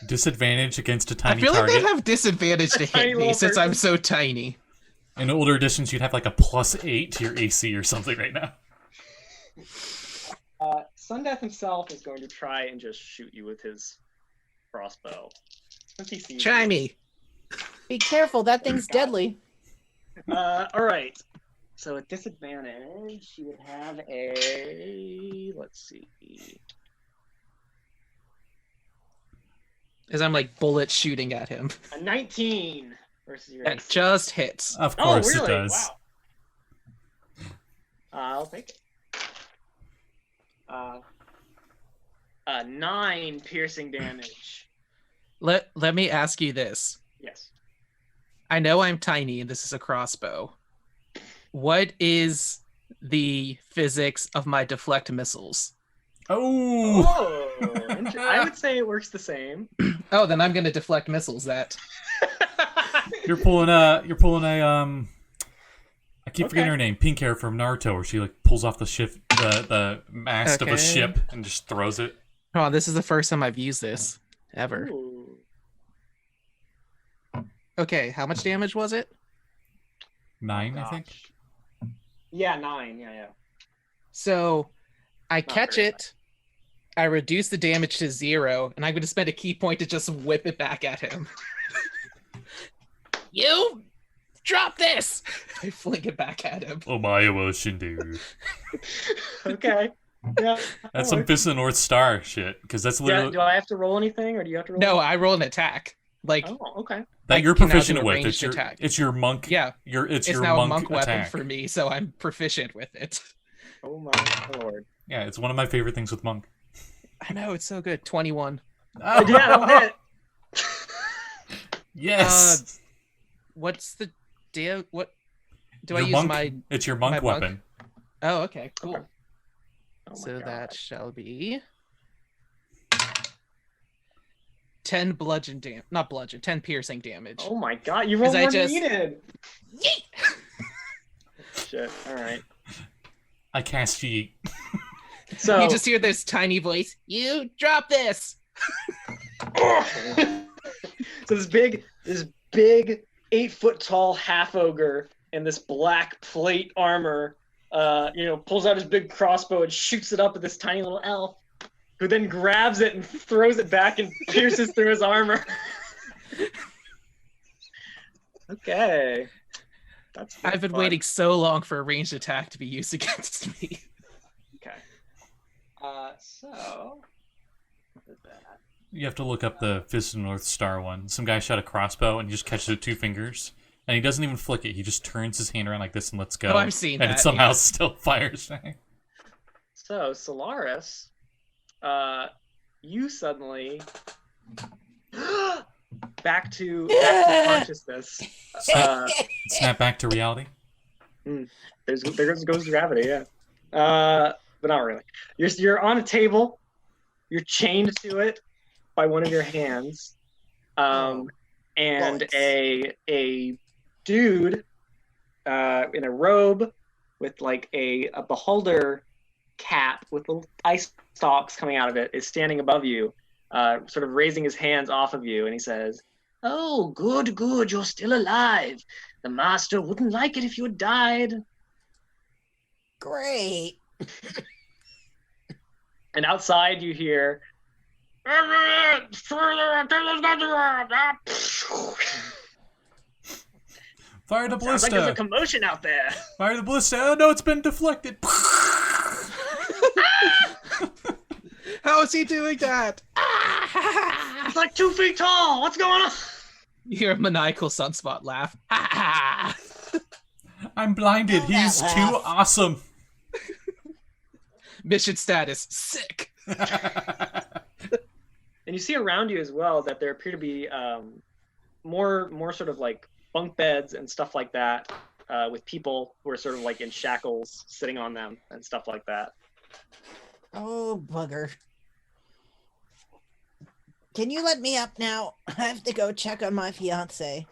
Disadvantage against a I tiny feel like target. they'd have disadvantage to Tiny hit me little since I'm person. so tiny. In older editions, you'd have like a +8 to your AC or something right now. Sundeath himself is going to try and just shoot you with his crossbow. Since he sees you. Jamey. Be careful, that thing's deadly. All right. So at disadvantage, you would have a. Let's see. As I'm like bullet shooting at him. A 19 versus your That AC. just hits. Of Oh, course really? it does. Wow. I'll take it. 9 piercing damage. Let me ask you this. Yes. I know I'm tiny and this is a crossbow. What is the physics of my deflect missiles? Oh! I would say it works the same. Oh, then I'm gonna deflect missiles that. You're pulling a I keep forgetting Okay. her name. Pink hair from Naruto, where she like pulls off the ship, the mast of a Okay. ship and just throws it. Oh, this is the first time I've used this ever. Ooh. Okay, how much damage was it? 9, I think. Gosh. Yeah, 9. Yeah. So I Not catch very it, I reduce the damage to 0, and I'm going to spend a key point to just whip it back at him. You drop this! I fling it back at him. Omae wo shinderu. Okay. Yeah. That's some Fist of the North Star shit, because that's literally Do I have to roll anything, or do you have to roll? No, I roll an attack. Like, Oh, okay. that I you're can now proficient do a with. ranged attack. It's your monk. yeah, It's it's your now a monk monk weapon attack. for me, so I'm proficient with it. Oh my lord. Yeah, it's one of my favorite things with monk. I know, it's so good. 21. Yeah, that'll hit. Yes. What's the deal? What do Your I use monk- my... It's your monk my monk? weapon. Oh, okay, cool. Okay. Oh my So God. that shall be 10 bludgeon damage. Not bludgeon, 10 piercing damage. Oh my god, you rolled 'Cause I more than just- you did. Yeet! Shit. All right. I cast yeet. So You just hear this tiny voice. You drop this. so this big 8-foot tall half-ogre in this black plate armor, pulls out his big crossbow and shoots it up at this tiny little elf, who then grabs it and throws it back and pierces through his armor. Okay. I've been fun. waiting so long for a ranged attack to be used against me. Okay. So what is that? You have to look up the Fist of the North Star one. Some guy shot a crossbow and he just catches it with 2 fingers. And he doesn't even flick it. He just turns his hand around like this and lets go. Oh, I've seen and that, it somehow yeah. still fires back. So Solaris, you suddenly back to consciousness. Snap back to reality. There goes gravity, yeah. But not really. You're on a table. You're chained to it by one of your hands, and bullets. a dude in a robe with like a beholder cap with little ice stalks coming out of it is standing above you, sort of raising his hands off of you, and he says, "Oh, good, good, you're still alive. The master wouldn't like it if you had died." Great. And outside you hear, Fire the sounds like there's a ballista! commotion out there. Fire the ballista! Oh no, it's been deflected! How is he doing that? It's like 2 feet tall. What's going on? You hear a maniacal Sunspot laugh. Ha ha! I'm blinded. Oh, He's that too laugh. awesome. Mission status, sick. And you see around you as well that there appear to be more sort of like bunk beds and stuff like that, with people who are sort of like in shackles sitting on them and stuff like that. Oh, bugger. Can you let me up now? I have to go check on my fiance.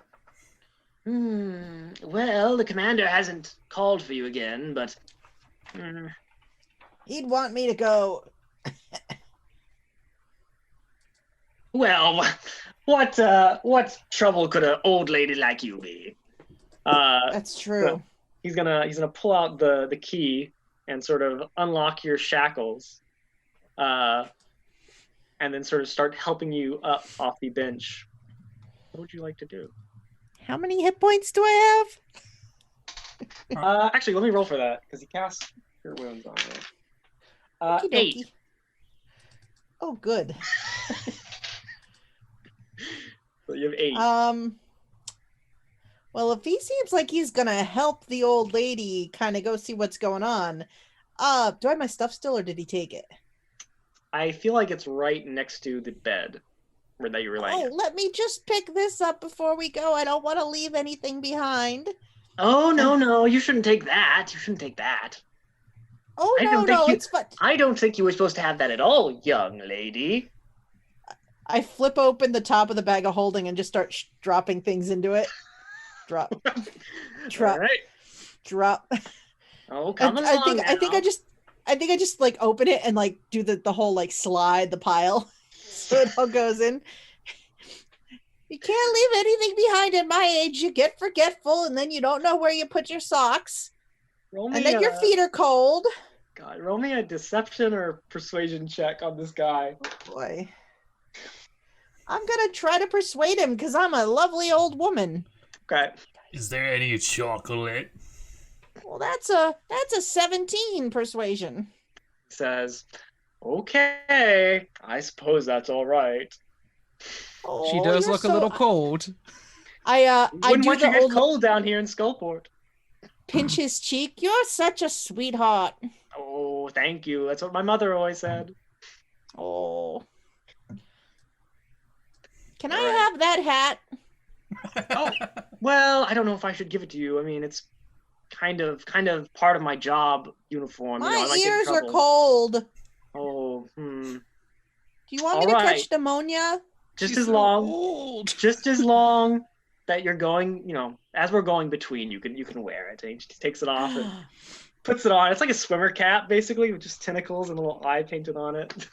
Well, the commander hasn't called for you again, but He'd want me to go. well, what trouble could an old lady like you be? That's true. He's gonna pull out the key and sort of unlock your shackles, and then sort of start helping you up off the bench. What would you like to do? How many hit points do I have? Actually, let me roll for that because he casts Cure Wounds on me. Okie 8. dokie. Oh, good. So you have 8. Well, if he seems like he's gonna help the old lady kind of go see what's going on, do I have my stuff still, or did he take it? I feel like it's right next to the bed where that you were laying. Oh, let me just pick this up before we go. I don't want to leave anything behind. Oh no, you shouldn't take that. You shouldn't take that. Oh, I don't no, think it's fun. I don't think you were supposed to have that at all, young lady. I flip open the top of the bag of holding and just start dropping things into it. Drop, drop, All right. drop. Oh, come along I think now. I just like open it and like do the whole like slide the pile so it all goes in. You can't leave anything behind at my age. You get forgetful and then you don't know where you put your socks. Roll And me then your feet are cold. God, roll me a deception or persuasion check on this guy. Boy. I'm gonna try to persuade him because I'm a lovely old woman. Okay. Is there any chocolate? Well, that's a 17 persuasion. Says, okay, I suppose that's all right. Oh, She does you're look a so- little cold. I Wouldn't do want you the to get old cold down here in Skullport. pinch his cheek. You're such a sweetheart. Oh, thank you. That's what my mother always said. Oh. Can I All right. have that hat? Oh, well, I don't know if I should give it to you. I mean, it's kind of part of my job uniform. My I might get in ears are trouble. cold. Oh, Do you want All me to right. catch pneumonia? Just She's as so long, old. just as long that you're going, as we're going between, you can wear it. And he just takes it off and puts it on. It's like a swimmer cap, basically, with just tentacles and a little eye painted on it.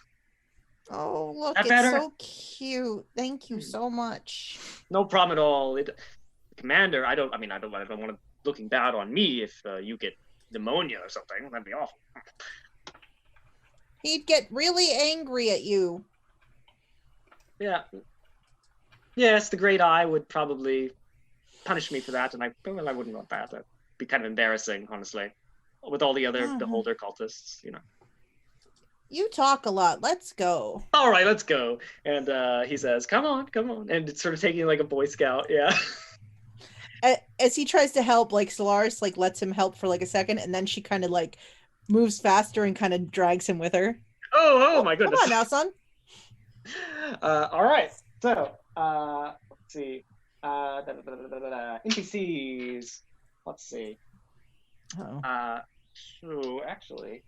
Oh, look, That it's better? so cute. Thank you so much. No problem at all. Commander, I don't want to looking bad on me if you get pneumonia or something. That'd be awful. He'd get really angry at you. Yeah. Yes, the Great Eye would probably punish me for that, and I wouldn't want that. That'd be kind of embarrassing, honestly, with all the other beholder cultists. You talk a lot. Let's go. All right, let's go. And he says, "Come on," and it's sort of taking like a Boy Scout. Yeah. As he tries to help, like Solaris like lets him help for like a second, and then she kind of like moves faster and kind of drags him with her. Oh my goodness. Come on now, son. All right. So let's see. NPCs. Let's see. Oh. So actually,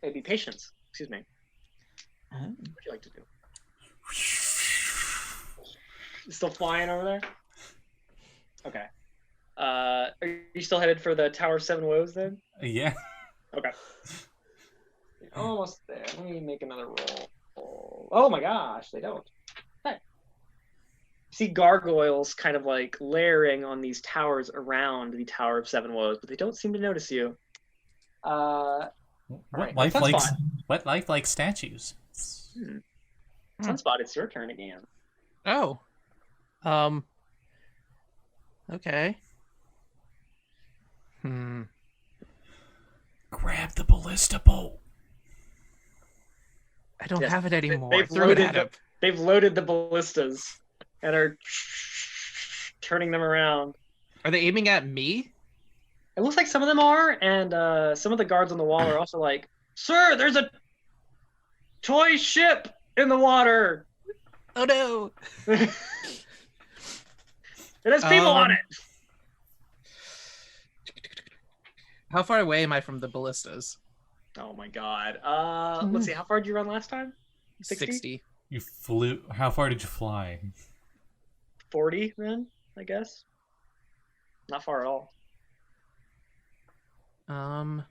it'd be patience. Excuse me. Oh. What would you like to do? You still flying over there? Okay. Are you still headed for the Tower of Seven Woes then? Yeah. Okay. Almost there. Let me make another roll. Oh my gosh, they don't. Hey. You see gargoyles kind of like layering on these towers around the Tower of Seven Woes, but they don't seem to notice you. What right, life like statues? Sunspot, it's your turn again. Oh. Okay. Grab the ballista bolt. I don't have it anymore. They've loaded the ballistas and are turning them around. Are they aiming at me? It looks like some of them are, and some of the guards on the wall are also like, "Sir, there's a toy ship in the water. Oh no! It has people on it." How far away am I from the ballistas? Oh my god. Let's see. How far did you run last time? 60. You flew. How far did you fly? 40 then, I guess. Not far at all. Well,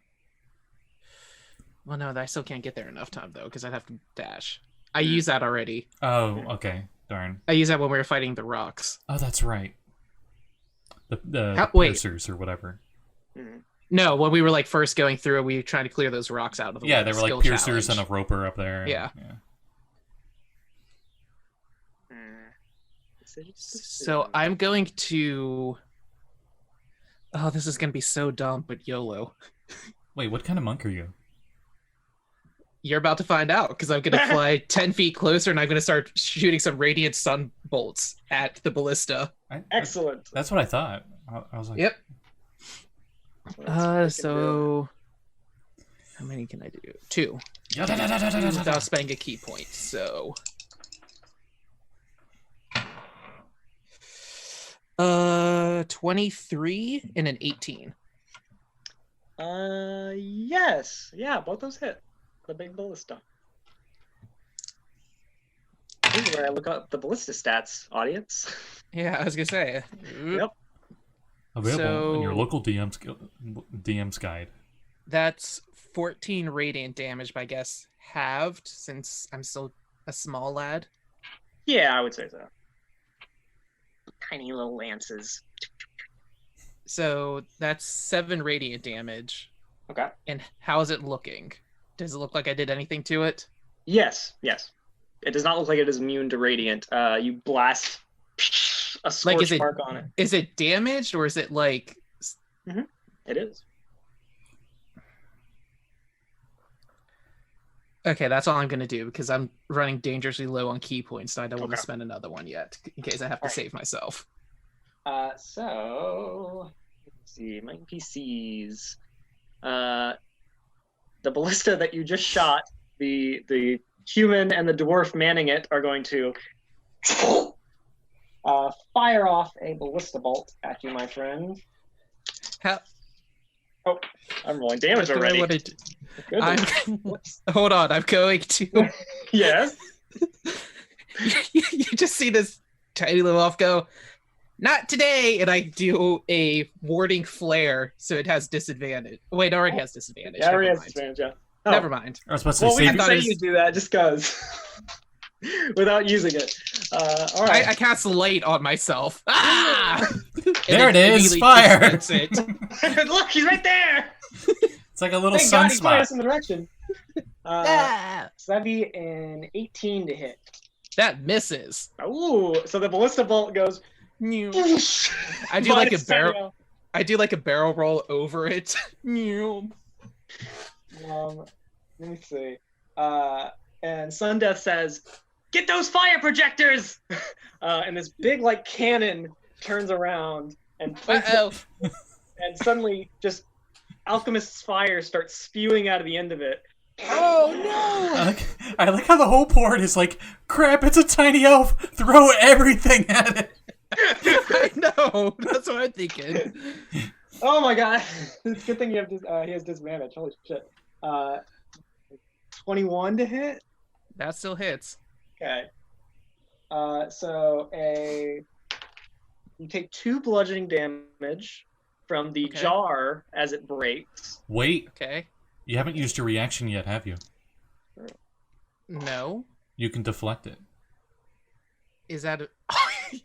no, I still can't get there enough time though, because I'd have to dash. I used that already. Oh, okay. Darn. I used that when we were fighting the rocks. Oh, that's right. The wait. piercers or whatever. No, when we were like first going through, we were trying to clear those rocks out of the way. Yeah, there were like piercers and a roper up there. Yeah. Yeah. So I'm going to. Oh, this is going to be so dumb, but YOLO. Wait, what kind of monk are you? You're about to find out, because I'm going to fly 10 feet closer and I'm going to start shooting some radiant sun bolts at the ballista. Excellent. That's what I thought. I was like, yep. So how many can I do? 2. Without spending a key point. So 23 and an 18. Yes. Yeah, both those hit. The big ballista. This is where I look up the ballista stats, audience. Yeah, I was gonna say. Yep. Available in your local DM's guide. That's 14 radiant damage, but I guess halved since I'm still a small lad. Yeah, I would say so. Tiny little lances. So that's 7 radiant damage. Okay. And how is it looking? Does it look like I did anything to it? Yes. It does not look like it is immune to radiant. You blast a scorch mark on it. Is it damaged or is it like... It is. Okay, that's all I'm going to do because I'm running dangerously low on key points, so I don't want to spend another one yet in case I have to save myself. So, let's see, my NPCs. The ballista that you just shot, the human and the dwarf manning it are going to fire off a ballista bolt at you, my friend. Oh, I'm rolling damage already. Hold on, I'm going to... Yes? You just see this tiny little elf go, "Not today!" And I do a warding flare, so it has disadvantage. Wait, it already has disadvantage. Yeah, it already has disadvantage, yeah. Oh. Never mind. I was supposed to well, say, we can say you do that just because. Without using it. All right. I cast light on myself. Ah! There it is, fire! Look, he's right there! It's like a little Thank God, he's pointing sunspot. us in the direction. So that'd be an 18 to hit. That misses. Ooh, so the ballista bolt goes. I do like a barrel. I do like a barrel roll over it. Let me see. And Sundeath says, "Get those fire projectors!" And this big like cannon turns around and and suddenly just alchemist's fire starts spewing out of the end of it. Oh no! I like how the whole board is like, crap, it's a tiny elf, throw everything at it. I know, that's what I'm thinking. Oh my god. It's a good thing you have he has disadvantage. Holy shit. 21 to hit? That still hits. Okay. So a You take 2 bludgeoning damage from the jar as it breaks. Wait. Okay. You haven't used your reaction yet, have you? No. You can deflect it. Is that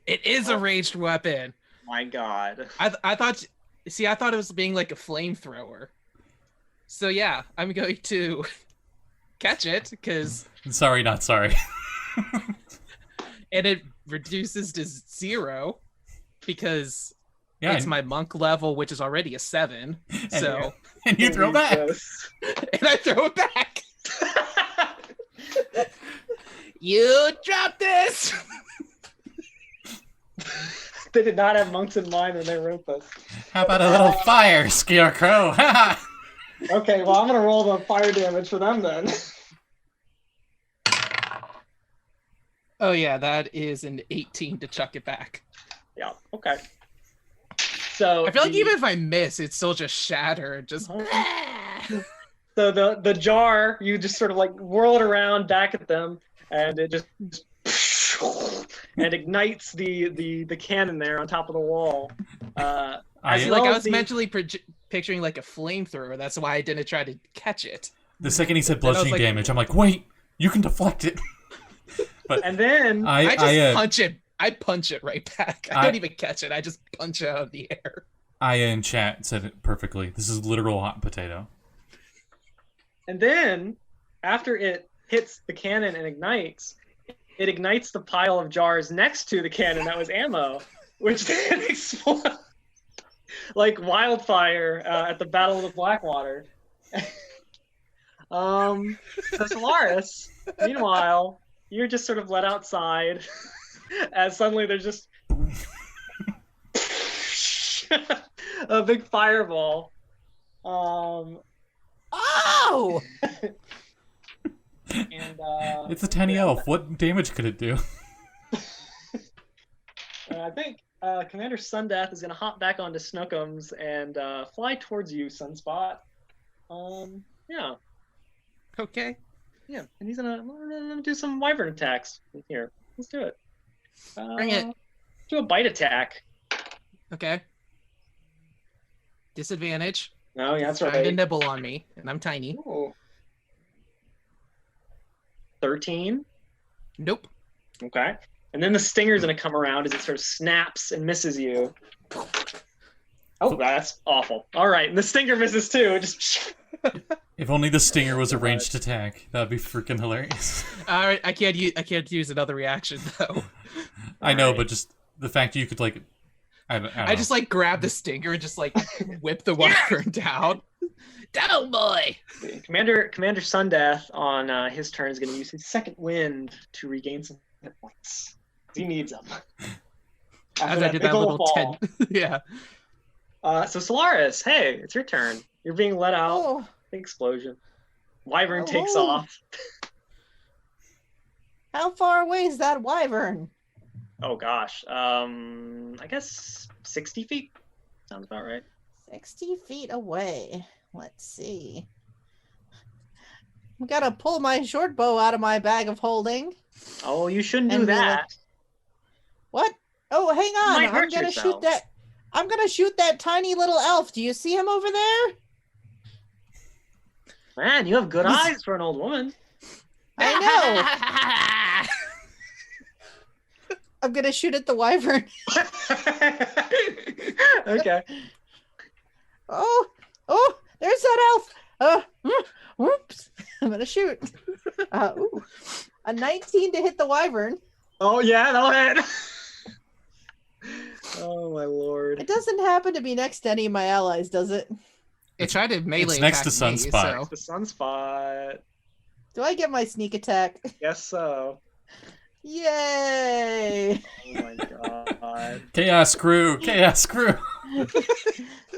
it is a ranged weapon. My God. I thought it was being like a flamethrower. So yeah, I'm going to catch it because Sorry, not sorry. and it reduces to 0 because Yeah, it's my monk level, which is already a 7. So and you throw back. and I throw it back. You drop this. They did not have monks in mind when they wrote this. How about a little fire, Scarecrow? Okay, well, I'm going to roll the fire damage for them then. Oh yeah, that is an 18 to chuck it back. Yeah, okay. So I feel like even if I miss, it's still just shatter. Just so the jar, you just sort of like whirl it around back at them, and it just and ignites the cannon there on top of the wall. I was mentally picturing like a flamethrower. That's why I didn't try to catch it. The second he said bludgeoning damage, I'm like, wait, you can deflect it. But and then I just punch it. I punch it right back. I don't even catch it. I just punch it out of the air. Aya in chat said it perfectly. This is literal hot potato. And then, after it hits the cannon and ignites, it ignites the pile of jars next to the cannon that was ammo, which then explodes like wildfire at the Battle of the Blackwater. So Solaris, meanwhile, you're just sort of let outside as suddenly there's just a big fireball. Oh! And it's a tiny elf. What damage could it do? I think Commander Sundeath is going to hop back onto Snookums and fly towards you, Sunspot. Yeah. Okay. Yeah, and he's gonna do some wyvern attacks. Here, let's do it. Bring it. Do a bite attack. Okay. Disadvantage. No, yeah, that's Trying to right. nibble on me, and I'm tiny. Ooh. 13. Nope. Okay. And then the stinger's gonna come around as it sort of snaps and misses you. Oh, that's awful. All right, and the stinger misses too. It just. If only the stinger was a ranged attack, that'd be freaking hilarious. All right, I can't use another reaction though. I know, but just the fact you could like, I don't know. just like grab the stinger and just like whip the wyvern down. Down, boy. Commander Sundeath on his turn is going to use his second wind to regain some hit points. He needs them. As I did that little fall. 10. Yeah. So Solaris, hey, it's your turn. You're being let out. Oh. Big explosion. Wyvern takes Oh. off. How far away is that wyvern? Oh gosh. I guess 60 feet. Sounds about right. 60 feet away. Let's see. I gotta pull my short bow out of my bag of holding. Oh, you shouldn't do And be that. What? Oh, hang on. might I'm hurt gonna yourself. shoot that. I'm gonna shoot that tiny little elf. Do you see him over there? Man, you have good eyes for an old woman. I know. I'm gonna shoot at the wyvern. Okay. Oh, there's that elf. Whoops. I'm gonna shoot. Ooh. A 19 to hit the wyvern. Oh yeah, that'll hit. Oh my lord. It doesn't happen to be next to any of my allies, does it? It tried to melee It's next to attack me, Sunspot. so- The sunspot. Do I get my sneak attack? Guess so. Yay! Oh my god. Chaos crew.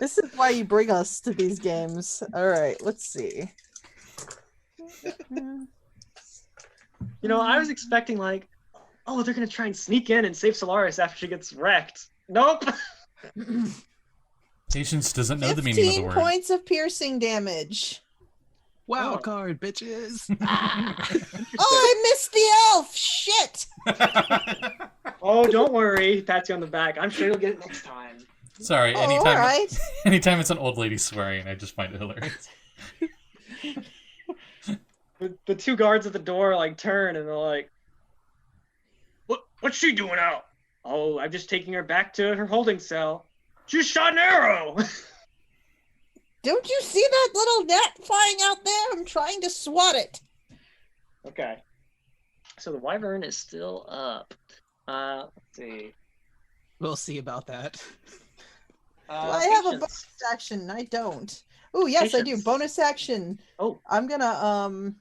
This is why you bring us to these games. All right, let's see. You know, I was expecting like, oh, they're gonna try and sneak in and save Solaris after she gets wrecked. Nope. Patience doesn't know the meaning of the 15 word. points of piercing damage. Wild card, bitches. Oh, I missed the elf. Shit. Oh, don't worry. Pats you on the back. I'm sure you'll get it next time. Sorry, Oh, anytime, all right. anytime it's an old lady swearing, I just find it hilarious. The two guards at the door like turn and they're like, What's she doing out? Oh, I'm just taking her back to her holding cell. She shot an arrow. Don't you see that little net flying out there? I'm trying to swat it. Okay. So the wyvern is still up. Let's see. We'll see about that. Do I have a Patience. bonus action? I don't. Oh, yes, I do. Patience. Bonus action. Oh. I'm gonna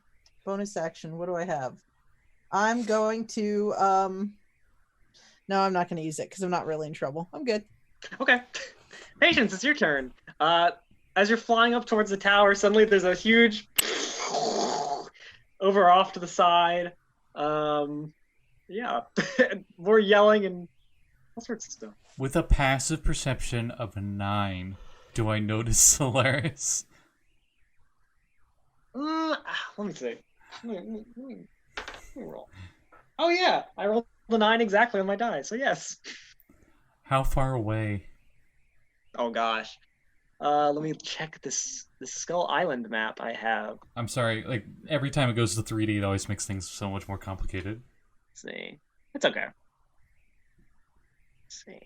bonus action. What do I have? I'm going to no, I'm not gonna use it because I'm not really in trouble. I'm good. Okay. Patience, it's your turn. As you're flying up towards the tower, suddenly there's a huge over off to the side. Yeah. More yelling and all sorts of stuff. With a passive perception of a 9, do I notice Solaris? Let me see. Let me roll. Oh yeah, I rolled the 9 exactly on my die, so yes. How far away? Oh gosh. Let me check this Skull Island map I have. I'm sorry, like, every time it goes to 3D, it always makes things so much more complicated. Let's see. It's okay. Let's see.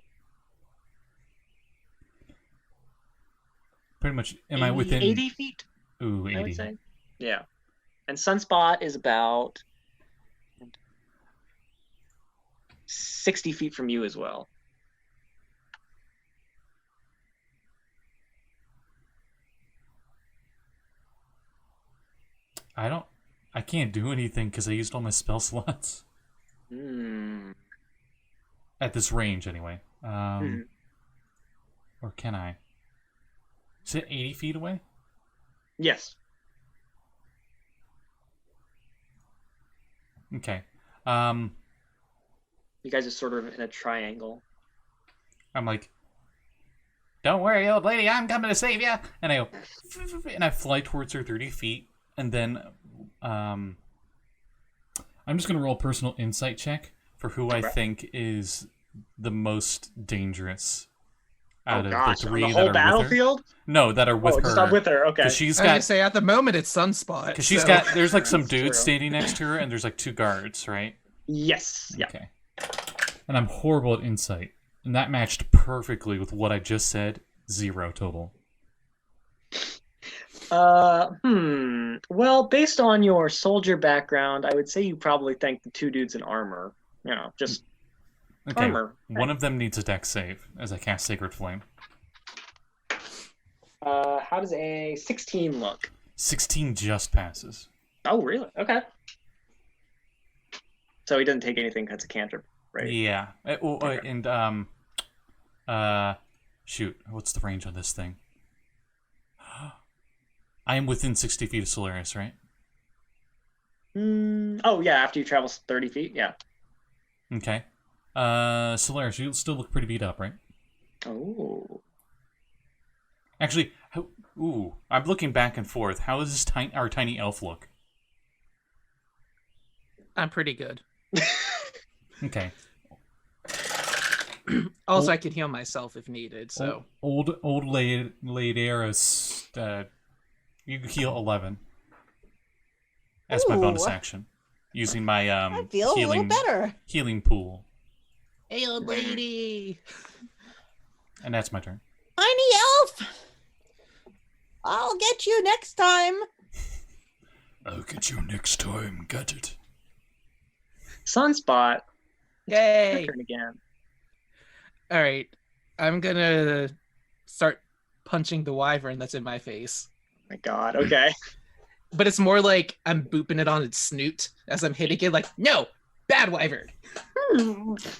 Pretty much, am I within... 80 feet, Ooh, I would 80. say. Yeah. And Sunspot is about 60 feet from you as well. I can't do anything because I used all my spell slots. At this range, anyway. Or can I? Is it 80 feet away? Yes. Okay. You guys are sort of in a triangle. I'm like, don't worry, old lady, I'm coming to save you. And I go, and I fly towards her 30 feet. And then I'm just going to roll a personal insight check for who I think is the most dangerous out of the three on the that whole are battlefield? with her. No, that are with her. Just not with her, okay. Because she's I was gonna got... say, at the moment, it's Sunspot. Because she's so- got... There's like some That's dudes true. standing next to her, and there's like 2 guards, right? Yes. Yeah. Okay. And I'm horrible at insight. And that matched perfectly with what I just said. 0 total. Well, based on your soldier background, I would say you probably think the 2 dudes in armor. You know, just Okay. armor. One of them needs a dex save as I cast Sacred Flame. How does a 16 look? 16 just passes. Oh, really? Okay. So he doesn't take anything because it's a cantrip, right? Yeah. Okay. And shoot, what's the range on this thing? I am within 60 feet of Solaris, right? Oh, yeah, after you travel 30 feet, yeah. Okay. Solaris, you still look pretty beat up, right? Oh. Actually, I'm looking back and forth. How does our tiny elf look? I'm pretty good. Okay. Also, I can heal myself if needed. So Old lady Eris, you heal 11 as my bonus Ooh. action, using my I feel a little better. healing pool, hey, old lady. and that's my turn. Tiny elf. I'll get you next time. I'll get you next time. Got it. Sunspot. Yay! Turn again. All right, I'm gonna start punching the wyvern that's in my face. My God. Okay. But it's more like I'm booping it on its snoot as I'm hitting it. Like, no, bad wyvern.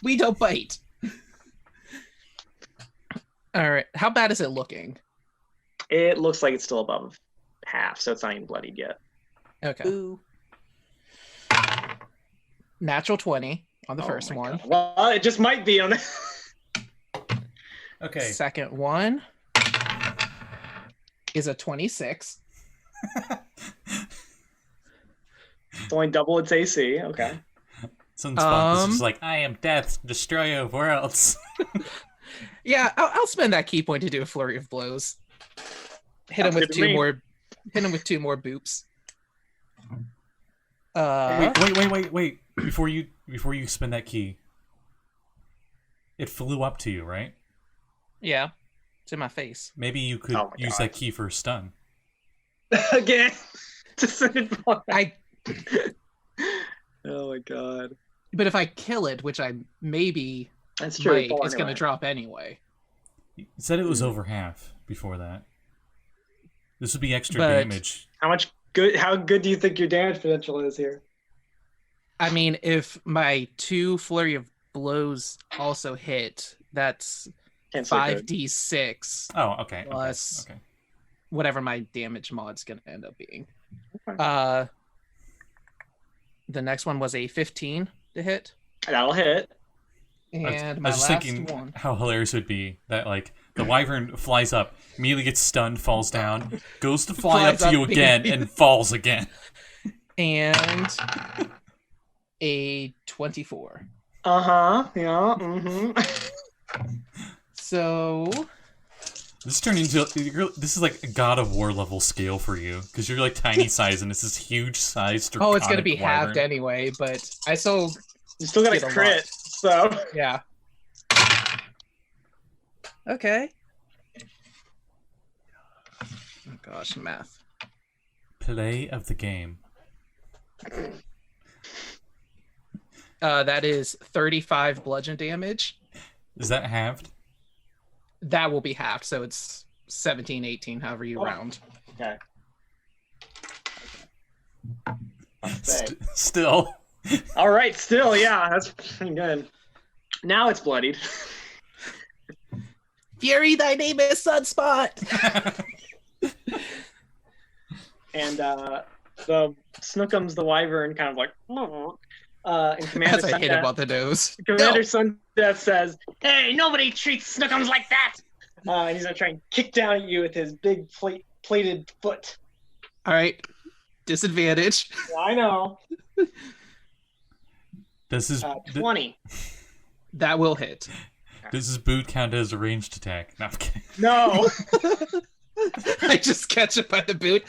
We don't bite. All right, how bad is it looking? It looks like it's still above half, so it's not even bloodied yet. Okay, Ooh. natural 20 on the Oh first my one. God. Well, it just might be on the. Okay. Second one is a 26. It's only double its AC. Okay. Sunspot is just like, I am death, destroyer of worlds. Yeah, I'll spend that key point to do a flurry of blows. Hit him Sounds with good to two me. more. Hit him with 2 more boops. Wait. Before you spend that key, it flew up to you, right? Yeah, it's in my face. Maybe you could Oh my use God. that key for a stun. Again. Just send it back. I. Oh my God. But if I kill it, which I maybe That's true. might, Fall it's going to anyway. drop anyway. You said it was over half before that. This would be extra But- damage. How good do you think your damage potential is here? I mean, if my 2 flurry of blows also hit, that's Can't say good. 5d6 Oh, okay. Plus- Okay. whatever my damage mod's going to end up being. Okay. The next one was a 15 to hit, That'll hit. and I my was just last thinking one. how hilarious it would be that like the wyvern flies up, immediately gets stunned, falls down, goes to fly up Flies to you up again, again. and falls again. And a 24. Uh-huh. Yeah. Mm-hmm. So This turned into this is like a God of War level scale for you because you're like tiny size and it's this huge size. oh, it's gonna be draconic halved wyvern. anyway. But I still You still got Get a a crit, lot. so yeah. Okay. Oh gosh, math. Play of the game. That is 35 bludgeon damage. Is that halved? That will be halved, so it's 17, 18, however you Oh. round. okay. Say. Still. All right, still, yeah, that's pretty good. Now it's bloodied. Fury, thy name is Sunspot. And the Snookums, the wyvern, kind of like, and Commander As I hit him Sundeath, on the nose. Commander Sundeath says, "Hey, nobody treats Snookums like that!" And he's gonna try and kick down at you with his big plated foot. All right. Disadvantage. Yeah, I know. Does his 20. That will hit. does his boot count as a ranged attack? No, I'm kidding. No. I just catch it by the boot.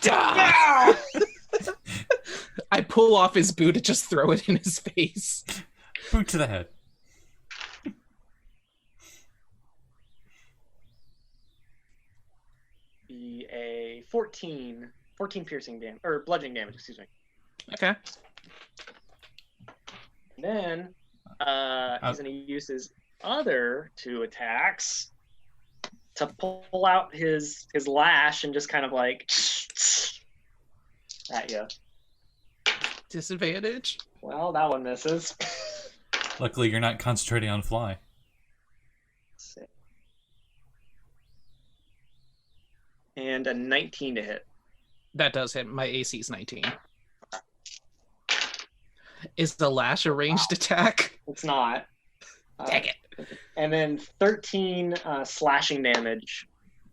Yeah! I pull off his boot and just throw it in his face. Boot to the head. Be a 14 piercing damage, or bludgeoning damage, excuse me. Okay. And then he's going to use his other 2 attacks to pull out his lash and just kind of like at you. Disadvantage. Well, that one misses. Luckily, you're not concentrating on fly. And a 19 to hit. That does hit. My AC is 19. Is the lash a ranged attack? It's not. Dang it. And then 13 slashing damage.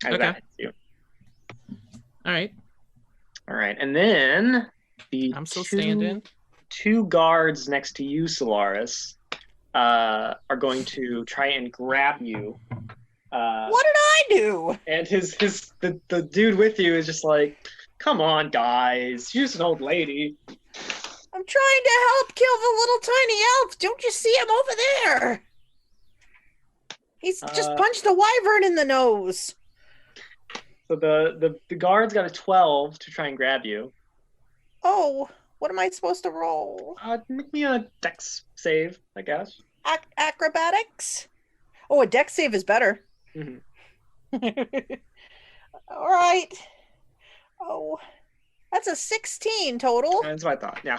As Okay. that hits you. All right. All right, and then the I'm still standing. 2 guards next to you, Solaris, are going to try and grab you. What did I do? And the dude with you is just like, "Come on, guys, you're just an old lady." I'm trying to help kill the little tiny elf. Don't you see him over there? He's just punched the wyvern in the nose. So the guards got a 12 to try and grab you. Oh, what am I supposed to roll? Make me a dex save, I guess. Acrobatics? Oh, a dex save is better. Mhm. All right. Oh, that's a 16 total. That's what I thought. Yeah.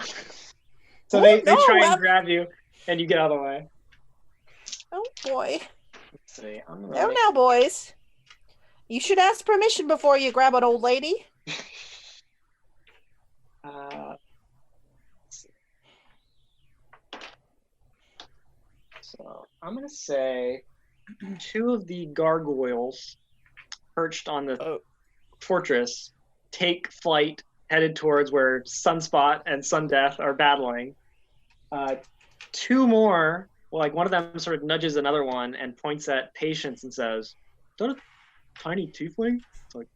So Oh, they no, try and I'm- grab you, and you get out of the way. Oh boy. Let's see. I'm gonna There make- now, boys. You should ask permission before you grab an old lady. let's see. So I'm gonna say 2 of the gargoyles perched on the Oh. fortress take flight headed towards where Sunspot and Sundeath are battling. Two more, like one of them sort of nudges another one and points at Patience and says, "Is that a tiny tiefling?" It's like,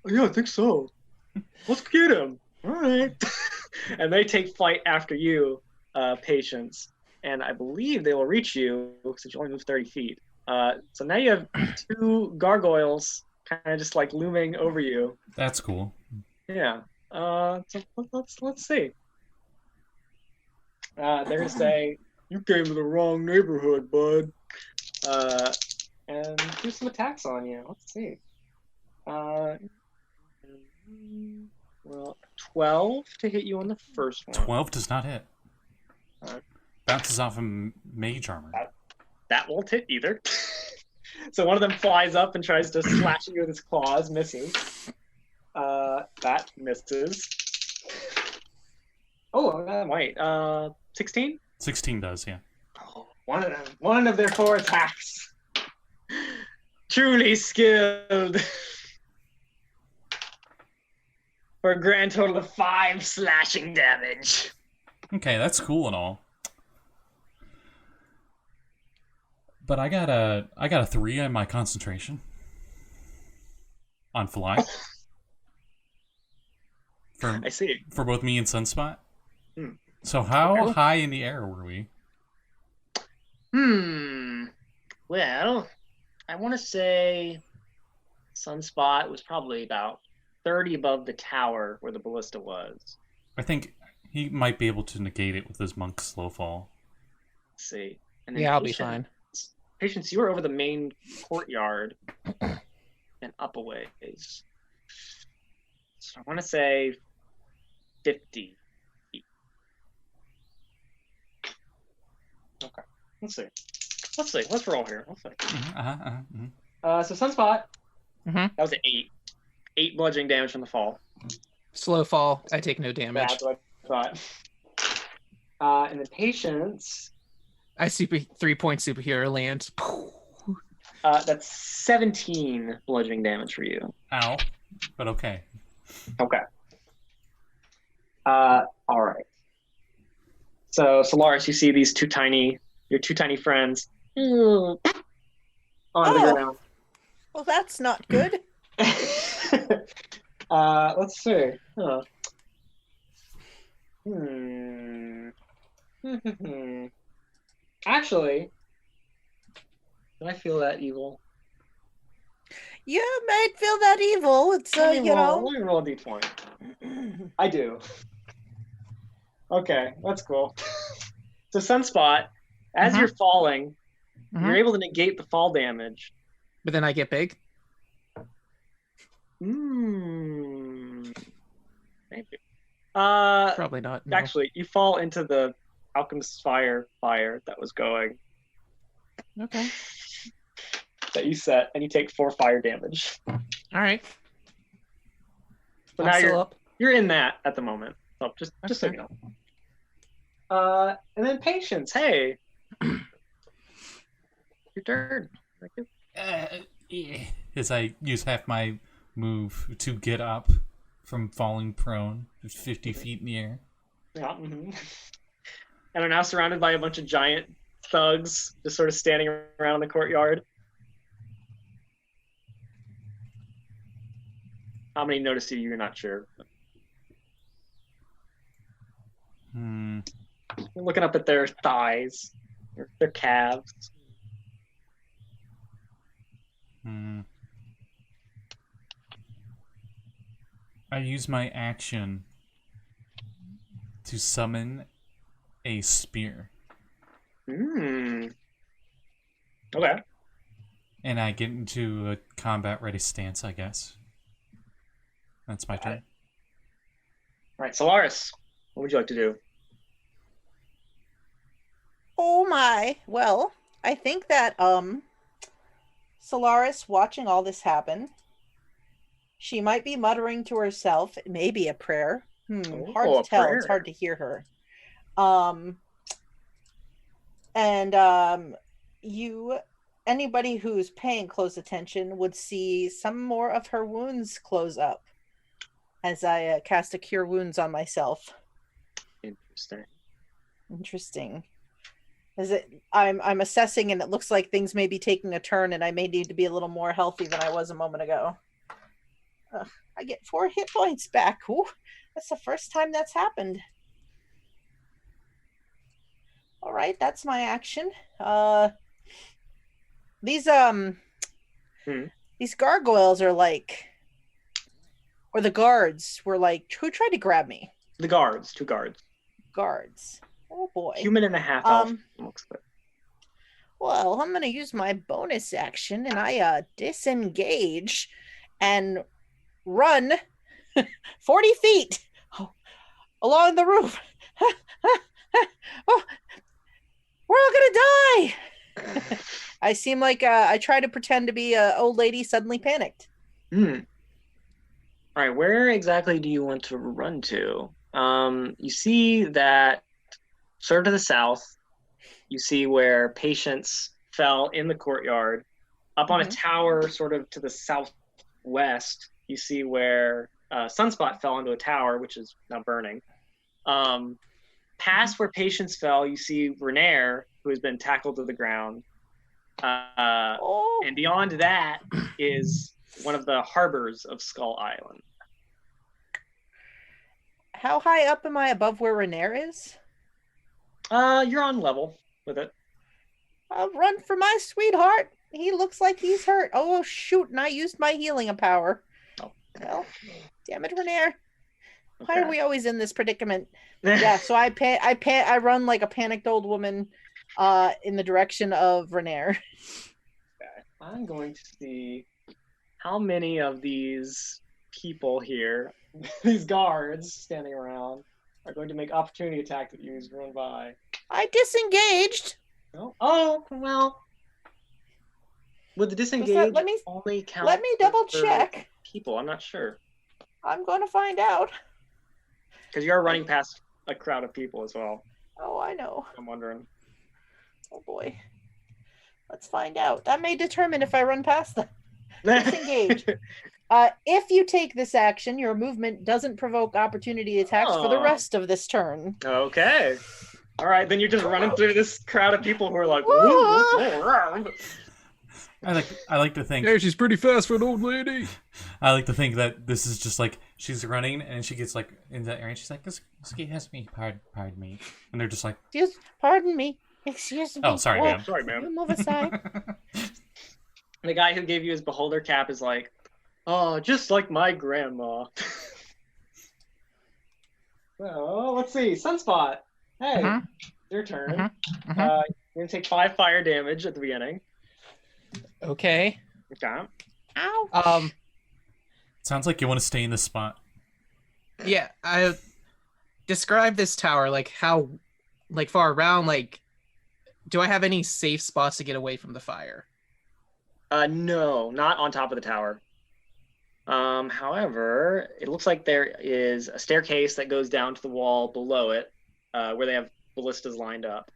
"Oh, yeah, I think so. Let's get him." All right. And they take flight after you, Patience. And I believe they will reach you since you only move 30 feet. So now you have two gargoyles kind of just like looming over you. That's cool. Yeah. So let's see. They're gonna say, "You came to the wrong neighborhood, bud," and do some attacks on you. Let's see. Well, 12 to hit you on the first one. 12 does not hit. Bounces off of mage armor. That won't hit either. So one of them flies up and tries to slash at you with his claws, misses. That misses. Oh, that might. 16? 16 does, yeah. Oh, one of their 4 attacks. Truly skilled. For a grand total of 5 slashing damage. Okay, that's cool and all. But I got a 3 on my concentration. On fly. I see. For both me and Sunspot. Hmm. So how high in the air were we? Well, I want to say Sunspot was probably about 30 above the tower where the ballista was. I think he might be able to negate it with his monk slow fall. Let's see. And then Yeah, I'll be fine. Patience, you were over the main courtyard and up a ways. So I want to say 50 feet. Okay. Let's see. Let's roll here. Let's see. So Sunspot, that was an 8. 8 bludgeoning damage from the fall. Slow fall. I take no damage. That's what I thought. And then Patience. I 3-point superhero land. That's 17 bludgeoning damage for you. Ow. But okay. Okay. All right. So Solaris, you see these your two tiny friends on the ground. Well, that's not good. Let's see. Huh. Actually, do I feel that evil? You might feel that evil. It's Let me roll a d20. I do. Okay, that's cool. So Sunspot, as you're falling, you're able to negate the fall damage. But then I get big? Maybe. Probably not. No. Actually, you fall into the alchemist's fire that was going. Okay. That you set, and you take 4 fire damage. All right. So I'm now still up. you're in that at the moment. So just so you know. And then Patience, hey. Your turn. As I use half my move to get up from falling prone, 50 feet in the air. Yeah. And are now surrounded by a bunch of giant thugs just sort of standing around the courtyard. How many notice you? You're not sure. You're looking up at their thighs, their calves. I use my action to summon a spear. Okay. And I get into a combat ready stance, I guess. That's my turn. All right, Solaris, what would you like to do? Oh my. Well, I think that Solaris, watching all this happen, she might be muttering to herself, maybe a prayer. Hard to tell. Prayer. It's hard to hear her. Anybody who's paying close attention would see some more of her wounds close up. as I cast a Cure Wounds on myself. Interesting. Interesting. Is it? I'm assessing, and it looks like things may be taking a turn, and I may need to be a little more healthy than I was a moment ago. I get 4 hit points back. Ooh, that's the first time that's happened. All right, that's my action. These gargoyles are like, or the guards were like, who tried to grab me? The guards, 2 guards. Guards. Oh boy. Human and a half elf. Looks like. Well, I'm gonna use my bonus action, and I disengage and run 40 feet along the roof. Oh, we're all gonna die. I seem like I try to pretend to be an old lady suddenly panicked. All right, where exactly do you want to run to? You see that sort of to the south, you see where Patience fell in the courtyard. Up on a tower sort of to the southwest, you see where Sunspot fell into a tower, which is now burning. Past where Patience fell, you see Renaer, who has been tackled to the ground. And beyond that is one of the harbors of Skull Island. How high up am I above where Renaer is? You're on level with it. I'll run for my sweetheart. He looks like he's hurt. Oh, shoot, and I used my healing power. Oh. Well, damn it, Renaer. Why Okay. are we always in this predicament? Yeah, so I run like a panicked old woman in the direction of Renaer. Okay. I'm going to see how many of these people here, these guards standing around, are going to make opportunity attacks at you as you run by. I disengaged. No? Oh, well. Would the disengage let me only count? Let me double for check. people, I'm not sure. I'm going to find out. Because you are running past a crowd of people as well. Oh, I know. I'm wondering. Oh boy. Let's find out. That may determine if I run past them. Disengage. If you take this action, your movement doesn't provoke opportunity attacks for the rest of this turn. Okay. All right, then you're just running through this crowd of people who are like, Whoa. I like to think. Yeah, she's pretty fast for an old lady. I like to think that this is just like she's running and she gets like in that area and she's like, excuse me, pardon me, and they're just like, pardon me, excuse me. Oh, sorry, ma'am. Sorry, ma'am. You move aside. The guy who gave you his beholder cap is like, oh, just like my grandma. Well, let's see. Sunspot. Hey, your turn. You're going to take 5 fire damage at the beginning. Okay. Okay. Ow. Sounds like you want to stay in this spot. Yeah, I describe this tower, like how, like far around, like, do I have any safe spots to get away from the fire? No, not on top of the tower. However, it looks like there is a staircase that goes down to the wall below it, where they have ballistas lined up.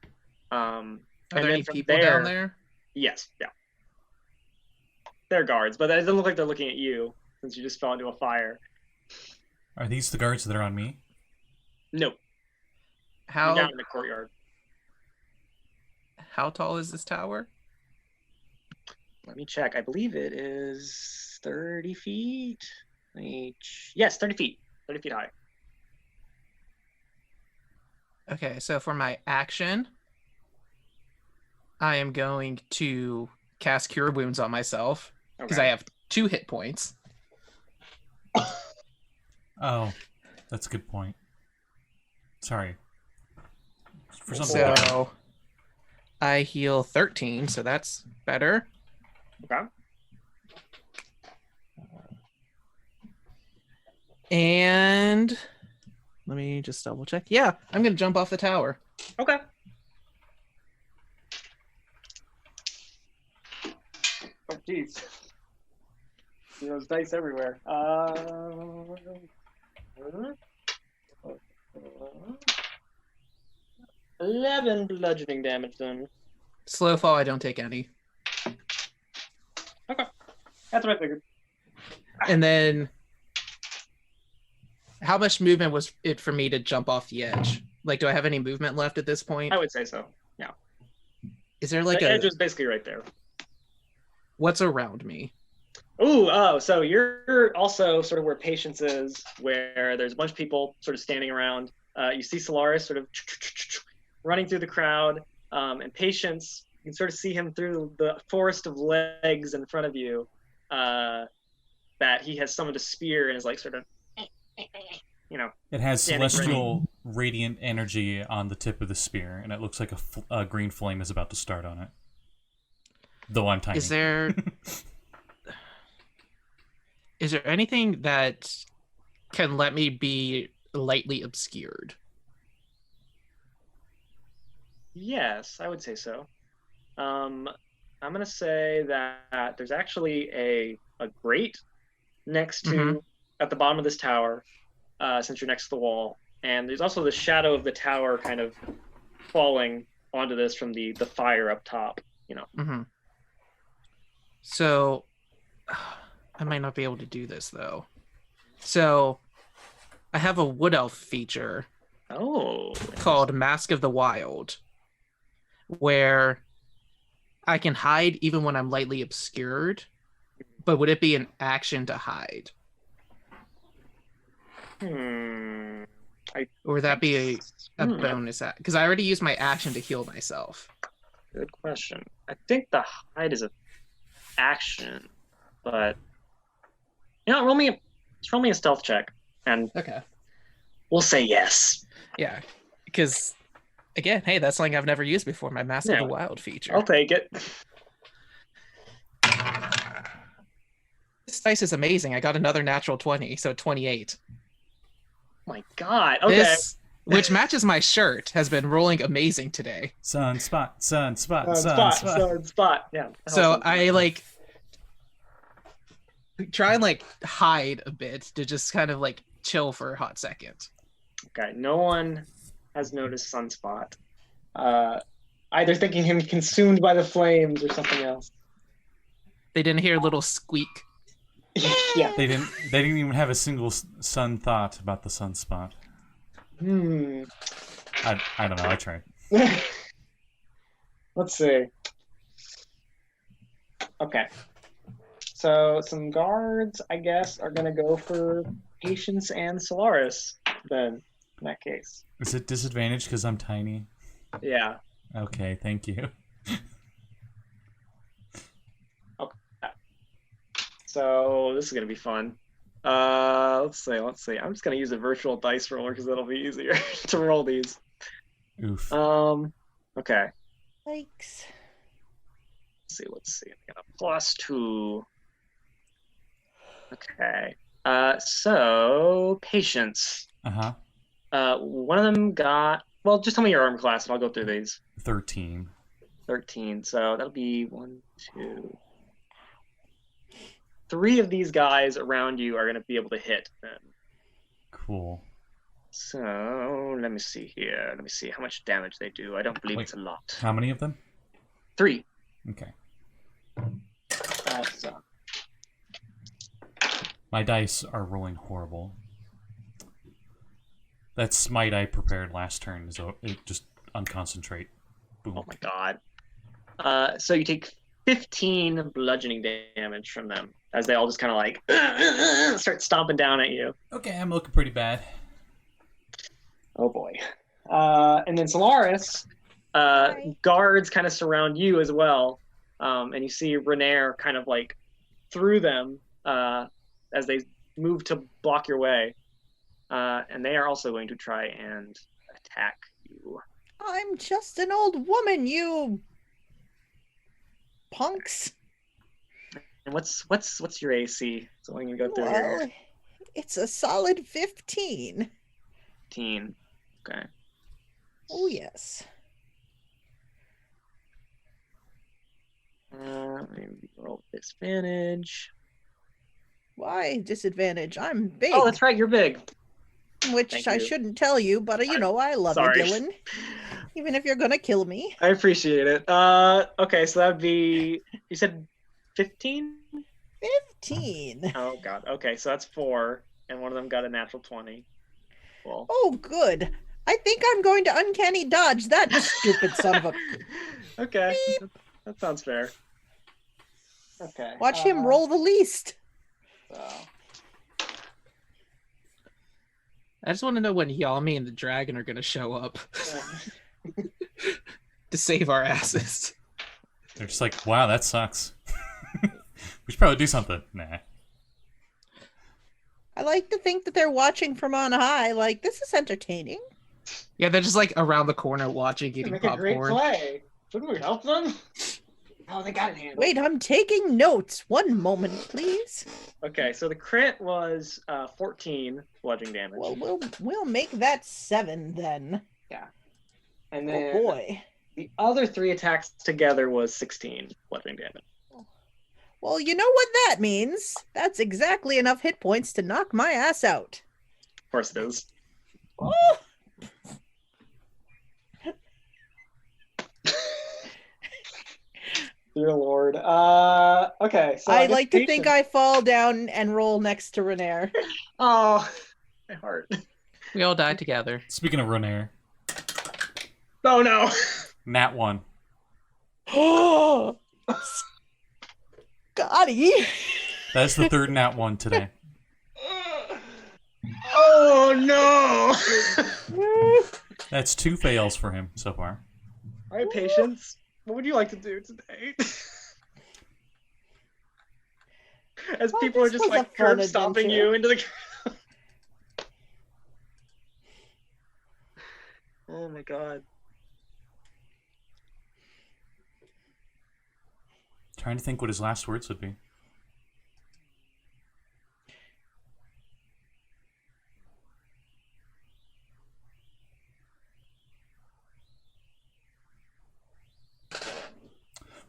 Are there any people down there? Yes, yeah. They're guards, but it doesn't look like they're looking at you since you just fell into a fire. Are these the guards that are on me? No. How You're down in the courtyard. How tall is this tower? Let me check. I believe it is 30 feet. Yes, 30 feet. 30 feet high. Okay, so for my action, I am going to cast Cure Wounds on myself because I have 2 hit points. Oh, that's a good point. Sorry. So I heal 13, so that's better. Okay. And let me just double check. Yeah, I'm going to jump off the tower. Okay. Oh, jeez. There's dice everywhere. 11 bludgeoning damage then. Slow fall, I don't take any. Okay. That's what I figured. And then How much movement was it for me to jump off the edge? Like, do I have any movement left at this point? I would say so. Yeah. Is there like The edge is basically right there. What's around me? So you're also sort of where Patience is, where there's a bunch of people sort of standing around. You see Solaris sort of running through the crowd, and Patience, you can sort of see him through the forest of legs in front of you, that he has summoned a spear and is like sort of, It has standing celestial radiant energy on the tip of the spear, and it looks like a green flame is about to start on it. Though I'm tiny. Is there anything that can let me be lightly obscured? Yes, I would say so. I'm gonna say that there's actually a grate next to at the bottom of this tower, since you're next to the wall, and there's also the shadow of the tower kind of falling onto this from the fire up top. So I might not be able to do this though. So I have a wood elf feature called Mask of the Wild, where I can hide even when I'm lightly obscured, but would it be an action to hide? Or would that be a bonus? Because I already used my action to heal myself. Good question. I think the hide is an action, but roll me a stealth check, and Okay. we'll say yes. Yeah, because again, hey, that's something I've never used before. My Mask of the Wild feature. I'll take it. This dice is amazing. I got another natural 20, so 28. My God. Okay. This, which matches my shirt, has been rolling amazing today. Sunspot. Yeah. So I like try and hide a bit to just kind of chill for a hot second. Okay. No one has noticed Sunspot. Either thinking him consumed by the flames or something else. They didn't hear a little squeak. Yeah. They didn't even have a single sun thought about the sunspot. I don't know. I tried. Let's see. Okay. So some guards, I guess, are gonna go for Patience and Solaris then, in that case. Is it disadvantage because I'm tiny? Yeah. Okay, thank you. So this is gonna be fun. Let's see. I'm just gonna use a virtual dice roller because that'll be easier to roll these. Oof. Okay. Yikes. Let's see. I got a +2. Okay. So Patience. One of them got. Well, just tell me your armor class, and I'll go through these. 13. 13. So that'll be 1, 2. 3 of these guys around you are going to be able to hit then. Cool. So let me see here. Let me see how much damage they do. I don't believe it's a lot. How many of them? 3. Okay. So. My dice are rolling horrible. That smite I prepared last turn is it just unconcentrate. Boom. Oh my God. So you take 15 bludgeoning damage from them as they all just kind of start stomping down at you. Okay, I'm looking pretty bad. Oh boy. And then Solaris, guards kind of surround you as well. And you see Renaer kind of through them as they move to block your way. And they are also going to try and attack you. I'm just an old woman, you punks. And what's your AC? So I'm gonna go through here. It's a solid 15. 15. Okay. Oh yes. Let me roll disadvantage. Why disadvantage? I'm big. Oh, that's right. You're big. Which Thank I you. shouldn't tell you, but I love Sorry. you, Dylan. Even if you're gonna kill me. I appreciate it. Okay, so that'd be. You said 15? 15. Oh God. Okay, so that's 4. and one of them got a natural 20. Well. Oh, good. I think I'm going to uncanny dodge that stupid son of a... Okay, that sounds fair. Okay. Watch him roll the least. So. I just want to know when Yami and the dragon are going to show up to save our asses. They're just like, wow, that sucks. We should probably do something. Nah. I like to think that they're watching from on high. Like, this is entertaining. Yeah, they're just like around the corner watching, eating Make popcorn. a great play. Shouldn't we help them? Oh, they got it handled. Wait, I'm taking notes. One moment, please. Okay, so the crit was 14 bludgeoning damage. Well, we'll make that 7 then. Yeah. And then Oh boy. the other 3 attacks together was 16 bludgeoning damage. Well, you know what that means. That's exactly enough hit points to knock my ass out. Of course it is. Oh! Dear Lord. Okay. So I like to think I fall down and roll next to Renaer. Oh, my heart. We all die together. Speaking of Renaer, Oh no. Nat 1. Oh! Scotty! That's the third Nat 1 today. Oh no. That's 2 fails for him so far. All right, Patience. What would you like to do today? As Well, people are this just was a like fun curb stomping adventure. you into the ground. Oh my god. Trying to think what his last words would be.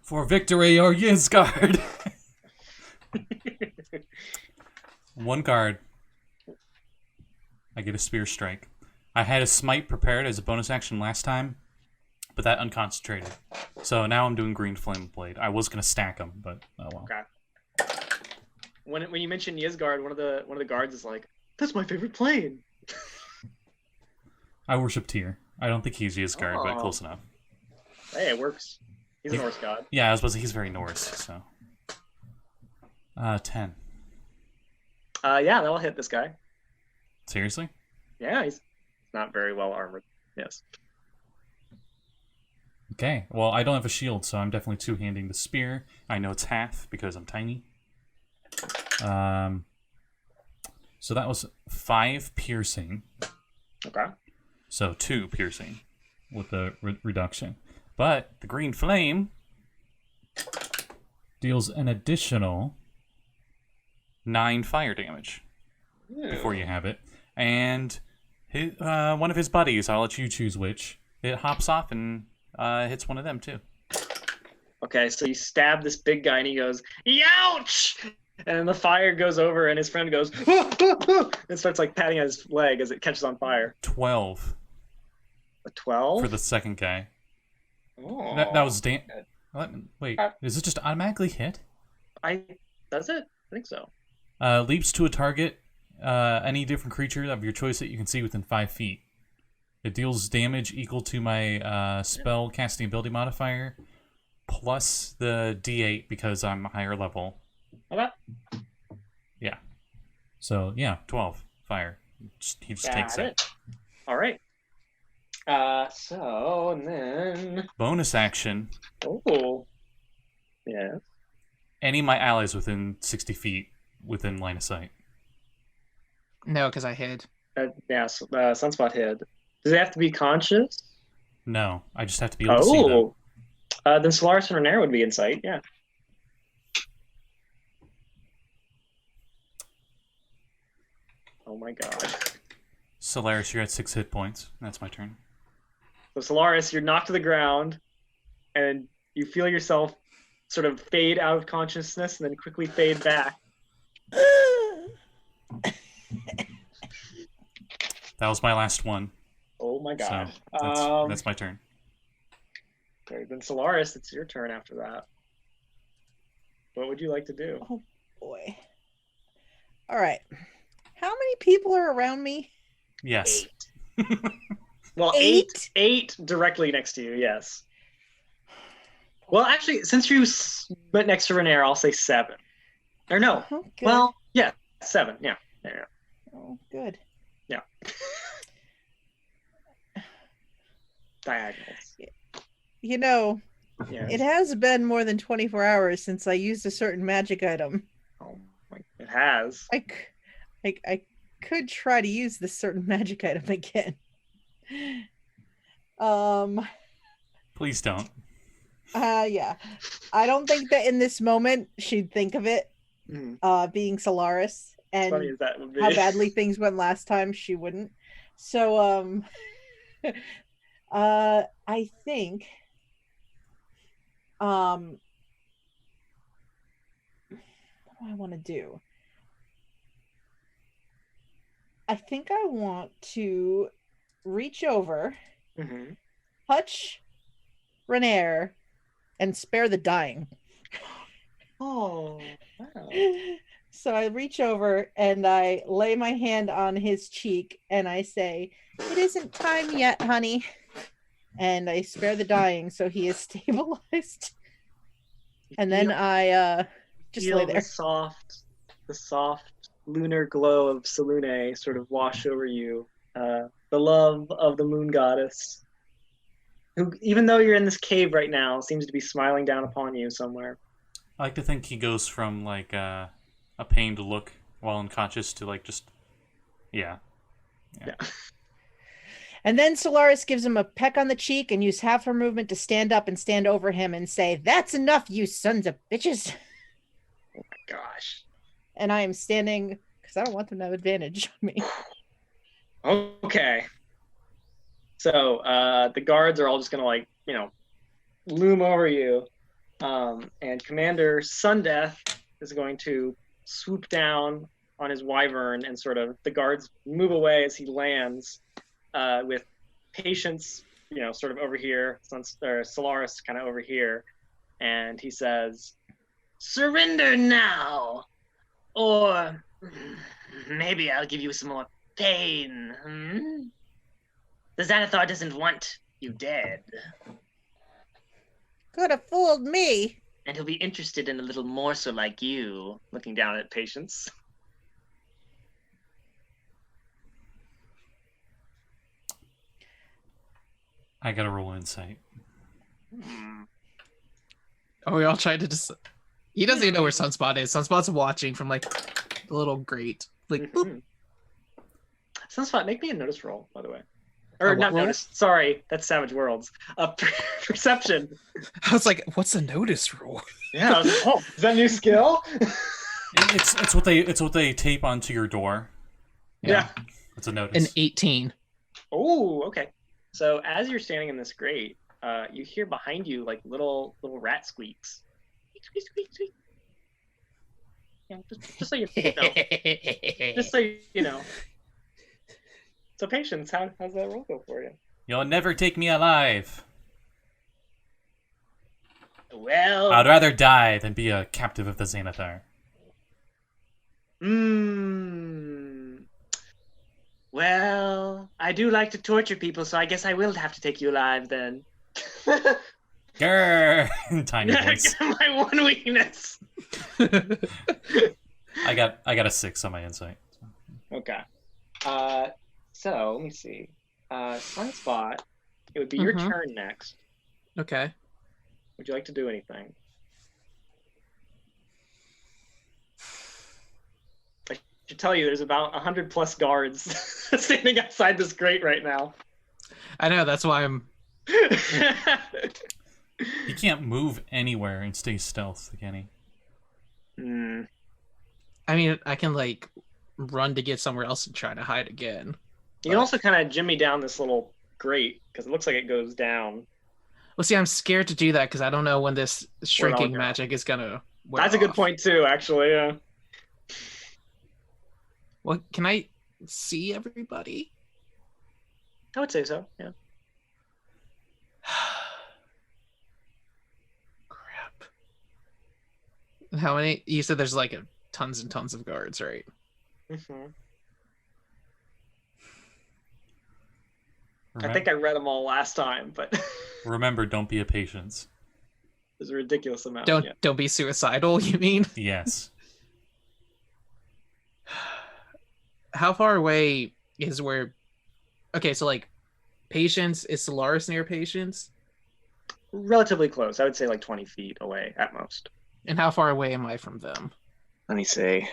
For victory or Yizgard! 1 card. I get a spear strike. I had a smite prepared as a bonus action last time, but that unconcentrated. So now I'm doing green flame blade. I was gonna stack them, but oh well. Okay. When you mentioned Yizgard, one of the guards is like, "That's my favorite plane." I worship Tyr. I don't think he's Yizgard, but Oh. close enough. Hey, it works. He's a Norse god. Yeah, I was supposed to say he's very Norse, so. 10. Yeah, that'll hit this guy. Seriously? Yeah, he's not very well armored. Yes. Okay, well, I don't have a shield, so I'm definitely two-handing the spear. I know it's half because I'm tiny. So that was 5 piercing. Okay. So 2 piercing with the reduction. But the green flame deals an additional 9 fire damage before you have it. And one of his buddies, I'll let you choose which, it hops off and hits one of them too. Okay, so you stab this big guy and he goes, "Youch!" And then the fire goes over and his friend goes, and starts like patting at his leg as it catches on fire. 12 A 12? for the second guy. Oh. That was wait, is it just automatically hit? Does it? I think so. Leaps to a target, any different creature of your choice that you can see within 5 feet. It deals damage equal to my spell casting ability modifier, plus the D8 because I'm higher level. Okay. Yeah. So, yeah, 12 fire. He just takes it. All right. So, and then... Bonus action. Oh. Yeah. Any of my allies within 60 feet within line of sight. No, because I hid. Sunspot hid. Does it have to be conscious? No, I just have to be able to see them. Then Solaris and Renaer would be in sight, yeah. Oh my god. Solaris, you're at 6 hit points. That's my turn. So Solaris, you're knocked to the ground, and you feel yourself sort of fade out of consciousness and then quickly fade back. That was my last one. Oh my god. So that's my turn. Okay, then Solaris, it's your turn after that. What would you like to do? Oh boy. All right. How many people are around me? Yes. 8. Well, 8? 8 directly next to you, yes. Well, actually, since you went next to Renaer, I'll say 7. Or no. Oh, good. Well, yeah, 7. Yeah. There you go. Oh, good. Yeah. Diagonals. You know, Yeah. it has been more than 24 hours since I used a certain magic item. Oh my, it has. I could try to use this certain magic item again. Please don't. Yeah. I don't think that in this moment she'd think of it, being Solaris, As funny and as that would be. how badly things went last time, she wouldn't. So, I think, what do I want to do? I think I want to reach over, touch Renaer, and spare the dying. Oh, wow. So I reach over and I lay my hand on his cheek and I say, "It isn't time yet, honey." And I spare the dying so he is stabilized. And then I just lay there. The soft lunar glow of Selune sort of wash over you. The love of the moon goddess, who, even though you're in this cave right now, seems to be smiling down upon you somewhere. I like to think he goes from like a pained look while unconscious to like just, yeah. And then Solaris gives him a peck on the cheek and use half her movement to stand up and stand over him and say, "That's enough, you sons of bitches." Oh my gosh. And I am standing because I don't want them to have advantage on me. Okay. So the guards are all just gonna loom over you. And Commander Sundeath is going to swoop down on his wyvern, and sort of the guards move away as he lands, with Patience, sort of over here, Solaris kind of over here, and he says, "Surrender now, or maybe I'll give you some more pain. The Xanathar doesn't want you dead. Could have fooled me." And he'll be interested in a little morsel like you," looking down at Patience. I gotta roll insight. Oh, we all tried to just. He doesn't even know where Sunspot is. Sunspot's watching from like the little grate. Like, boop. Sunspot, make me a notice roll, by the way. Or what not roll? notice. Sorry, that's Savage Worlds. Perception. I was like, what's a notice roll? Yeah. I was like, oh, is that a new skill? It's what they tape onto your door. Yeah. It's a notice. An 18. Oh, okay. So as you're standing in this grate, you hear behind you like little rat squeaks. Squeak, squeak, squeak. Yeah, just so you know. Just so you know. So Patience, how's that roll go for you? You'll never take me alive. Well, I'd rather die than be a captive of the Xanathar. Well, I do like to torture people, so I guess I will have to take you alive then. Grrr! Tiny voice. My one weakness. I got a 6 on my insight. Okay. So let me see. Sunspot, it would be your turn next. Okay. Would you like to do anything? I should tell you, there's about 100 plus guards standing outside this grate right now. I know, that's why I'm. He can't move anywhere and stay stealth, can he? I mean, I can like run to get somewhere else and try to hide again. You can also kind of jimmy down this little grate because it looks like it goes down. Well, see, I'm scared to do that because I don't know when this shrinking go. magic is gonna wear That's a good off. point too, actually. Yeah. Well, can I see everybody? I would say so. Yeah. Crap. How many? You said there's like tons and tons of guards, right? I think I read them all last time, but Remember, don't be a patience. there's a ridiculous amount. Don't be suicidal, you mean? Yes. How far away is where... Okay, so like, Patience, is Solaris near Patience? Relatively close. I would say like 20 feet away at most. And how far away am I from them? Let me see.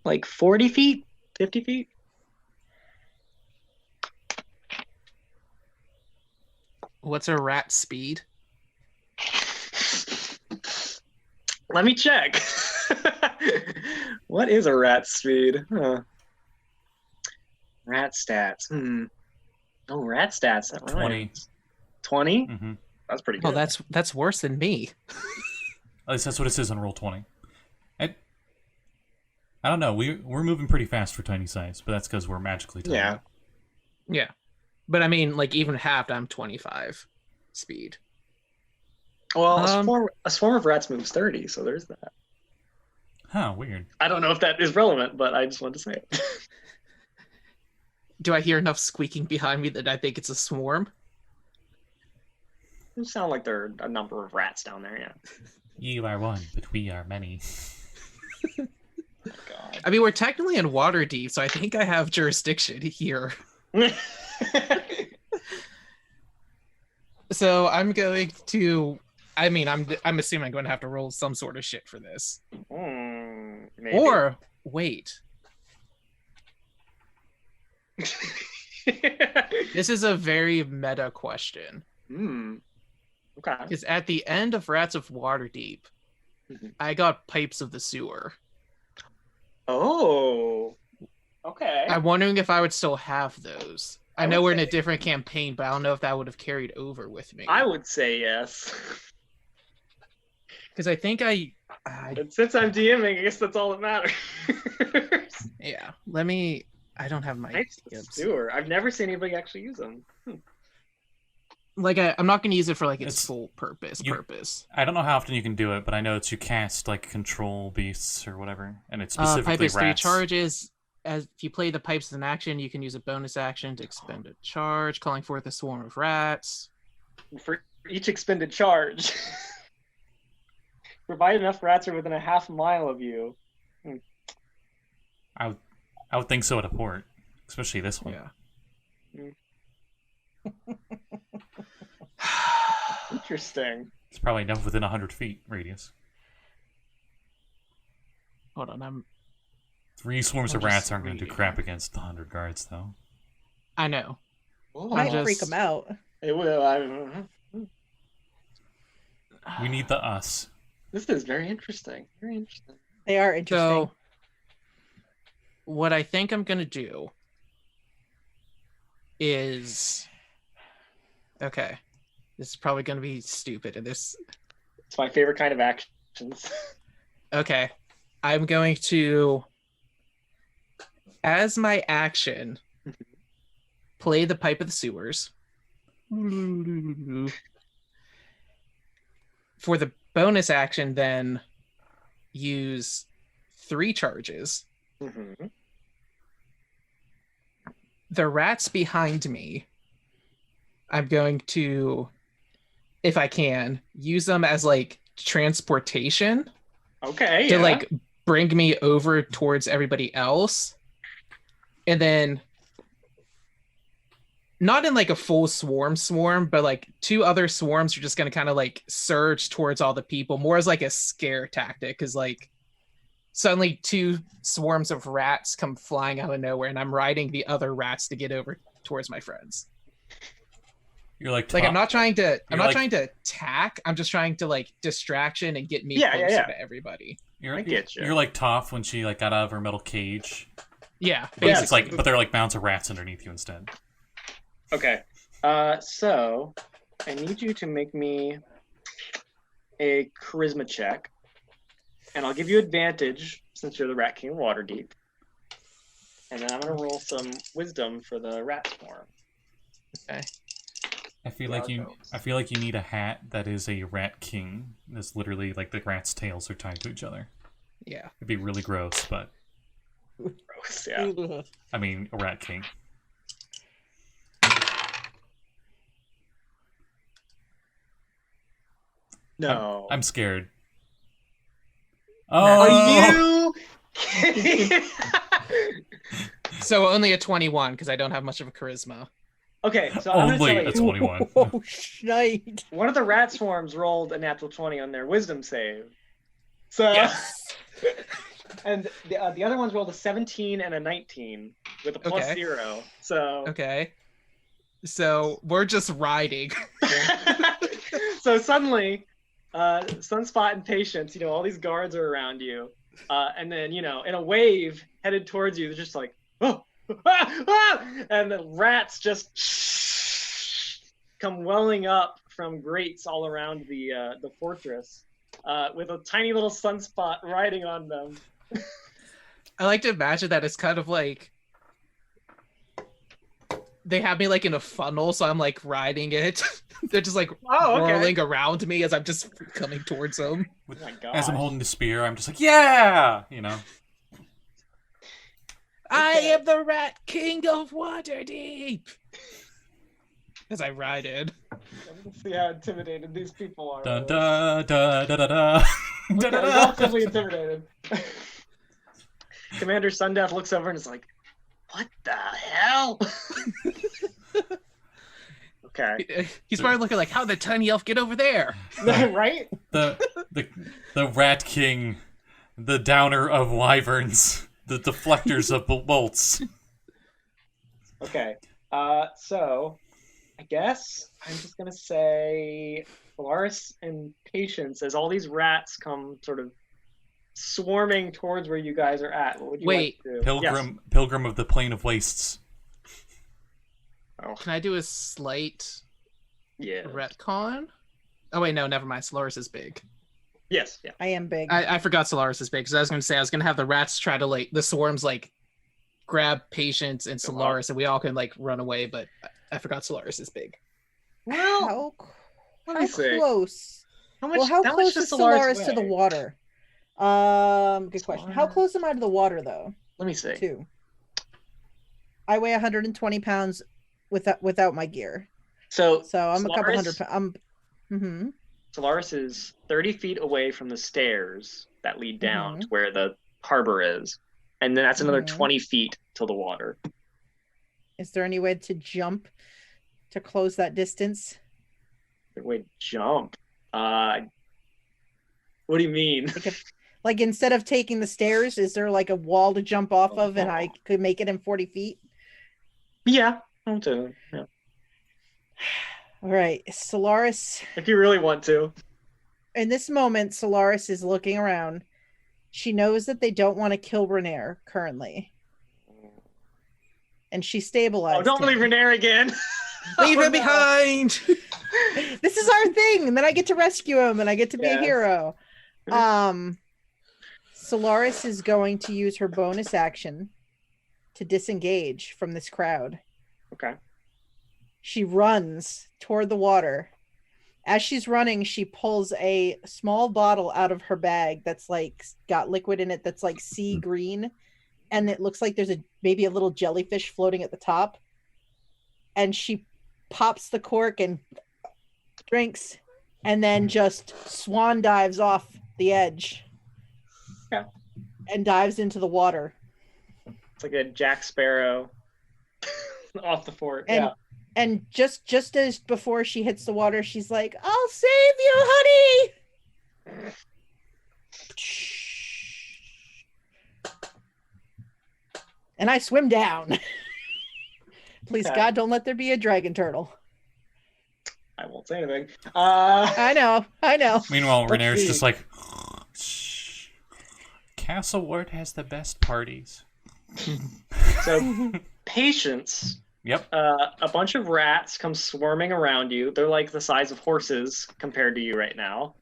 Like 40 feet? 50 feet? What's a rat's speed? Let me check. What is a rat speed? Huh. Rat stats. Oh, rat stats. That 20. 20? Mm-hmm. That's pretty good. Oh, that's worse than me. At least that's what it says on Roll20. I don't know. We're moving pretty fast for tiny size, but that's because we're magically tiny. Yeah. Yeah. But I mean, like, even halved, I'm 25 speed. Well, a swarm of rats moves 30, so there's that. Huh, weird. I don't know if that is relevant, but I just wanted to say it. Do I hear enough squeaking behind me that I think it's a swarm? It sound like there are a number of rats down there, yeah. You are one, but we are many. Oh, God. I mean, we're technically in water deep, so I think I have jurisdiction here. So I'm going to... I mean, I'm assuming I'm going to have to roll some sort of shit for this. Maybe. Or, wait. This is a very meta question. Okay. Because at the end of Rats of Waterdeep, I got Pipes of the Sewer. Oh. Okay. I'm wondering if I would still have those. I know we're in a different campaign, but I don't know if that would have carried over with me. I would say yes. Because I think And since I'm DMing, I guess that's all that matters. yeah. Let me... I don't have my... Sewer. I've never seen anybody actually use them. Like, I'm not going to use it for, like, its It's- full purpose. I don't know how often you can do it, but I know it's you cast, like, control beasts or whatever, and it's specifically Pipe is 3 rats. charges. As if you play the pipes as an action, you can use a bonus action to expend a charge, calling forth a swarm of rats. For each expended charge, provide enough rats are within a half mile of you. I would think so at a port, especially this one. Yeah. Interesting. It's probably enough within 100 feet radius. Hold on, 3 swarms I'm of rats just aren't going to do reading. crap against the 100 guards, though. I know. Might just- freak them out. It will. We need the us. This is very interesting. Very interesting. They are interesting. So, what I think I'm going to do is... Okay. This is probably going to be stupid. And this... It's my favorite kind of actions. Okay. I'm going to, as my action, play the Pipe of the Sewers. For the bonus action, then use 3 charges. Mm-hmm. The rats behind me, I'm going to, if I can, use them as like transportation Okay. to yeah. like bring me over towards everybody else. And then not in like a full swarm, but like 2 other swarms are just going to kind of like surge towards all the people, more as like a scare tactic. Because like suddenly 2 swarms of rats come flying out of nowhere, and I'm riding the other rats to get over towards my friends. You're like, Like I'm not trying to like- trying to attack. I'm just trying to like distraction and get me Yeah, closer yeah. to everybody. I get you. You're like Toph when she like got out of her metal cage. Yeah, But basically. it's like, but they're like mounds of rats underneath you instead. Okay. So I need you to make me a charisma check, and I'll give you advantage since you're the Rat King of Waterdeep. And then I'm gonna roll some wisdom for the rat swarm. Okay. I feel Yeah, like you. okay. I feel like you need a hat that is a rat king. That's literally like the rats' tails are tied to each other. Yeah. It'd be really gross, but Gross, yeah. I mean, a rat king. No. I'm scared. Are Oh, you? So only a 21 because I don't have much of a charisma. Okay, so I'm only gonna a tell you. 21. Oh, shite. One of the rat swarms rolled a natural 20 on their wisdom save. So, Yes. and the other ones rolled a 17 and a 19 with a plus Okay. 0. So, Okay. So we're just riding. so suddenly, Sunspot and Patience, all these guards are around you, and then in a wave headed towards you, they're just like, oh, and the rats just come welling up from grates all around the fortress, with a tiny little Sunspot riding on them. I like to imagine that it's kind of like they have me like in a funnel, so I'm like riding it. They're just like whirling around me as I'm just coming towards them. Oh my God. As I'm holding the spear, I'm just like, yeah, I am the Rat King of Waterdeep. As I ride in. Let's see how intimidated these people are. Da da da da da da. Okay, relatively intimidated. Commander Sundeath looks over and is like, "What the hell?" Okay. He's probably looking like, how did the tiny elf get over there? Right? The Rat King, the downer of wyverns, the deflectors of bolts. Okay. So I guess I'm just gonna say Solaris and Patience, as all these rats come sort of swarming towards where you guys are at. What would you like to do? Pilgrim of the Plain of Wastes. Oh. Can I do a slight Yeah. retcon? Oh wait, no, never mind. Solaris is big. Yes. Yeah. I am big. I forgot Solaris is big because I was going to say I was going to have the rats try to the swarms grab Patience and Solaris and we all can run away, but I forgot Solaris is big. Well, How let me see. close? How close is Solaris to the water? Good question. How close am I to the water, though? Let me see. 2. I weigh 120 pounds without my gear. So I'm Solaris, a couple hundred pounds. Solaris is 30 feet away from the stairs that lead down to where the harbor is. And then that's another 20 feet till the water. Is there any way to jump to close that distance? Wait, jump? What do you mean? Like instead of taking the stairs, is there a wall to jump off of and I could make it in 40 feet? Yeah, I'll do it. Yeah. All right, Solaris. If you really want to. In this moment, Solaris is looking around. She knows that they don't want to kill Renaer currently. And she stabilized. Oh, don't leave Renaer again. Leave him behind. This is our thing, and then I get to rescue him, and I get to be a hero. Solaris is going to use her bonus action to disengage from this crowd. Okay. She runs toward the water. As she's running, she pulls a small bottle out of her bag that's got liquid in it that's sea green, and it looks like there's maybe a little jellyfish floating at the top. And she pops the cork and drinks, and then just swan dives off the edge. Yeah. And dives into the water. It's like a Jack Sparrow off the fort. And just as before she hits the water, she's like, "I'll save you, honey." And I swim down. Please, God, don't let there be a dragon turtle. I won't say anything. I know. Meanwhile, Renaer's just like, shh. Castle Ward has the best parties. So, Patience. Yep. A bunch of rats come swarming around you. They're like the size of horses compared to you right now.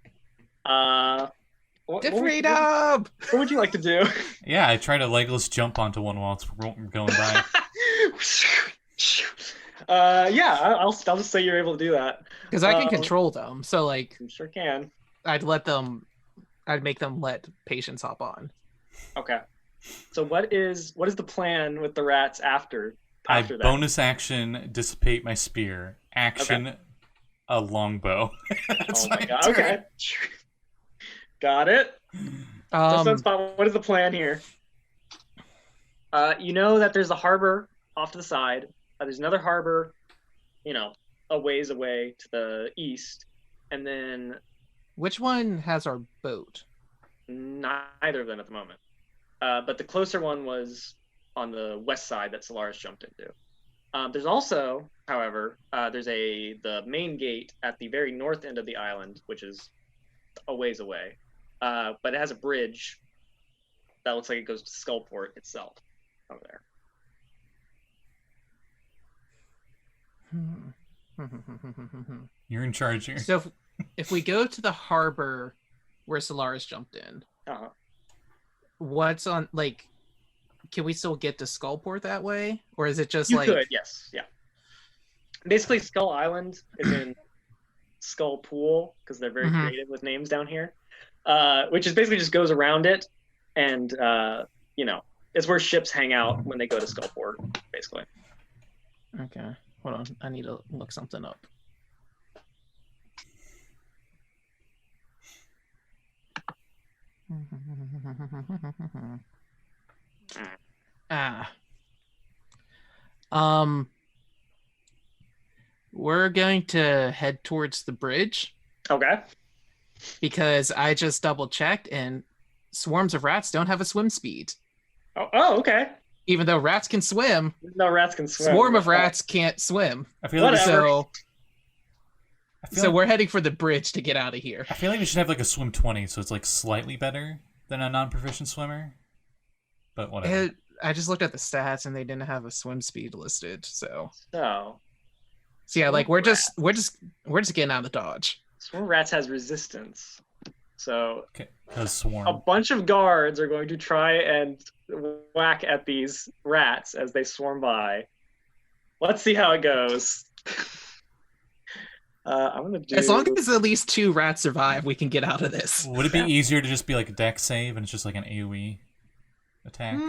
What would you like to do? Yeah, I try to Legolas jump onto one while it's going by. I'll just say you're able to do that. Because I can control them, so You sure can. I'd make them let Patience hop on. Okay. So what is the plan with the rats after I that? bonus action dissipate my spear. Action a longbow. Oh my god. Okay. Got it. So Sunspot, what is the plan here? You know that there's a harbor off to the side. There's another harbor, a ways away to the east, and then which one has our boat? neither of them at the moment. But the closer one was on the west side that Solaris jumped into. There's also, however, there's the main gate at the very north end of the island, which is a ways away. But it has a bridge that looks like it goes to Skullport itself over there. You're in charge here. So if we go to the harbor where Solaris jumped in, what's on, like, can we still get to Skullport that way? Or is it just you could, yes. Yeah. Basically, Skull Island is in Skull Pool, because they're very creative with names down here, which is basically just goes around it, and, it's where ships hang out when they go to Skullport, basically. Okay. Hold on. I need to look something up. We're going to head towards the bridge. Okay. Because I just double checked and swarms of rats don't have a swim speed. Oh, okay. Even though rats can swim, no rats can swim. Swarm of rats can't swim. I feel like so we're heading for the bridge to get out of here. I feel like we should have like a swim 20, so it's like slightly better than a non-proficient swimmer. But whatever. I just looked at the stats and they didn't have a swim speed listed. So yeah, like we're just getting out of Dodge. Swarm rats has resistance. So swarm. A bunch of guards are going to try and whack at these rats as they swarm by. Let's see how it goes. I'm gonna do. As long as at least 2 rats survive, we can get out of this. Would it be easier to just be like a dex save and it's just like an AoE attack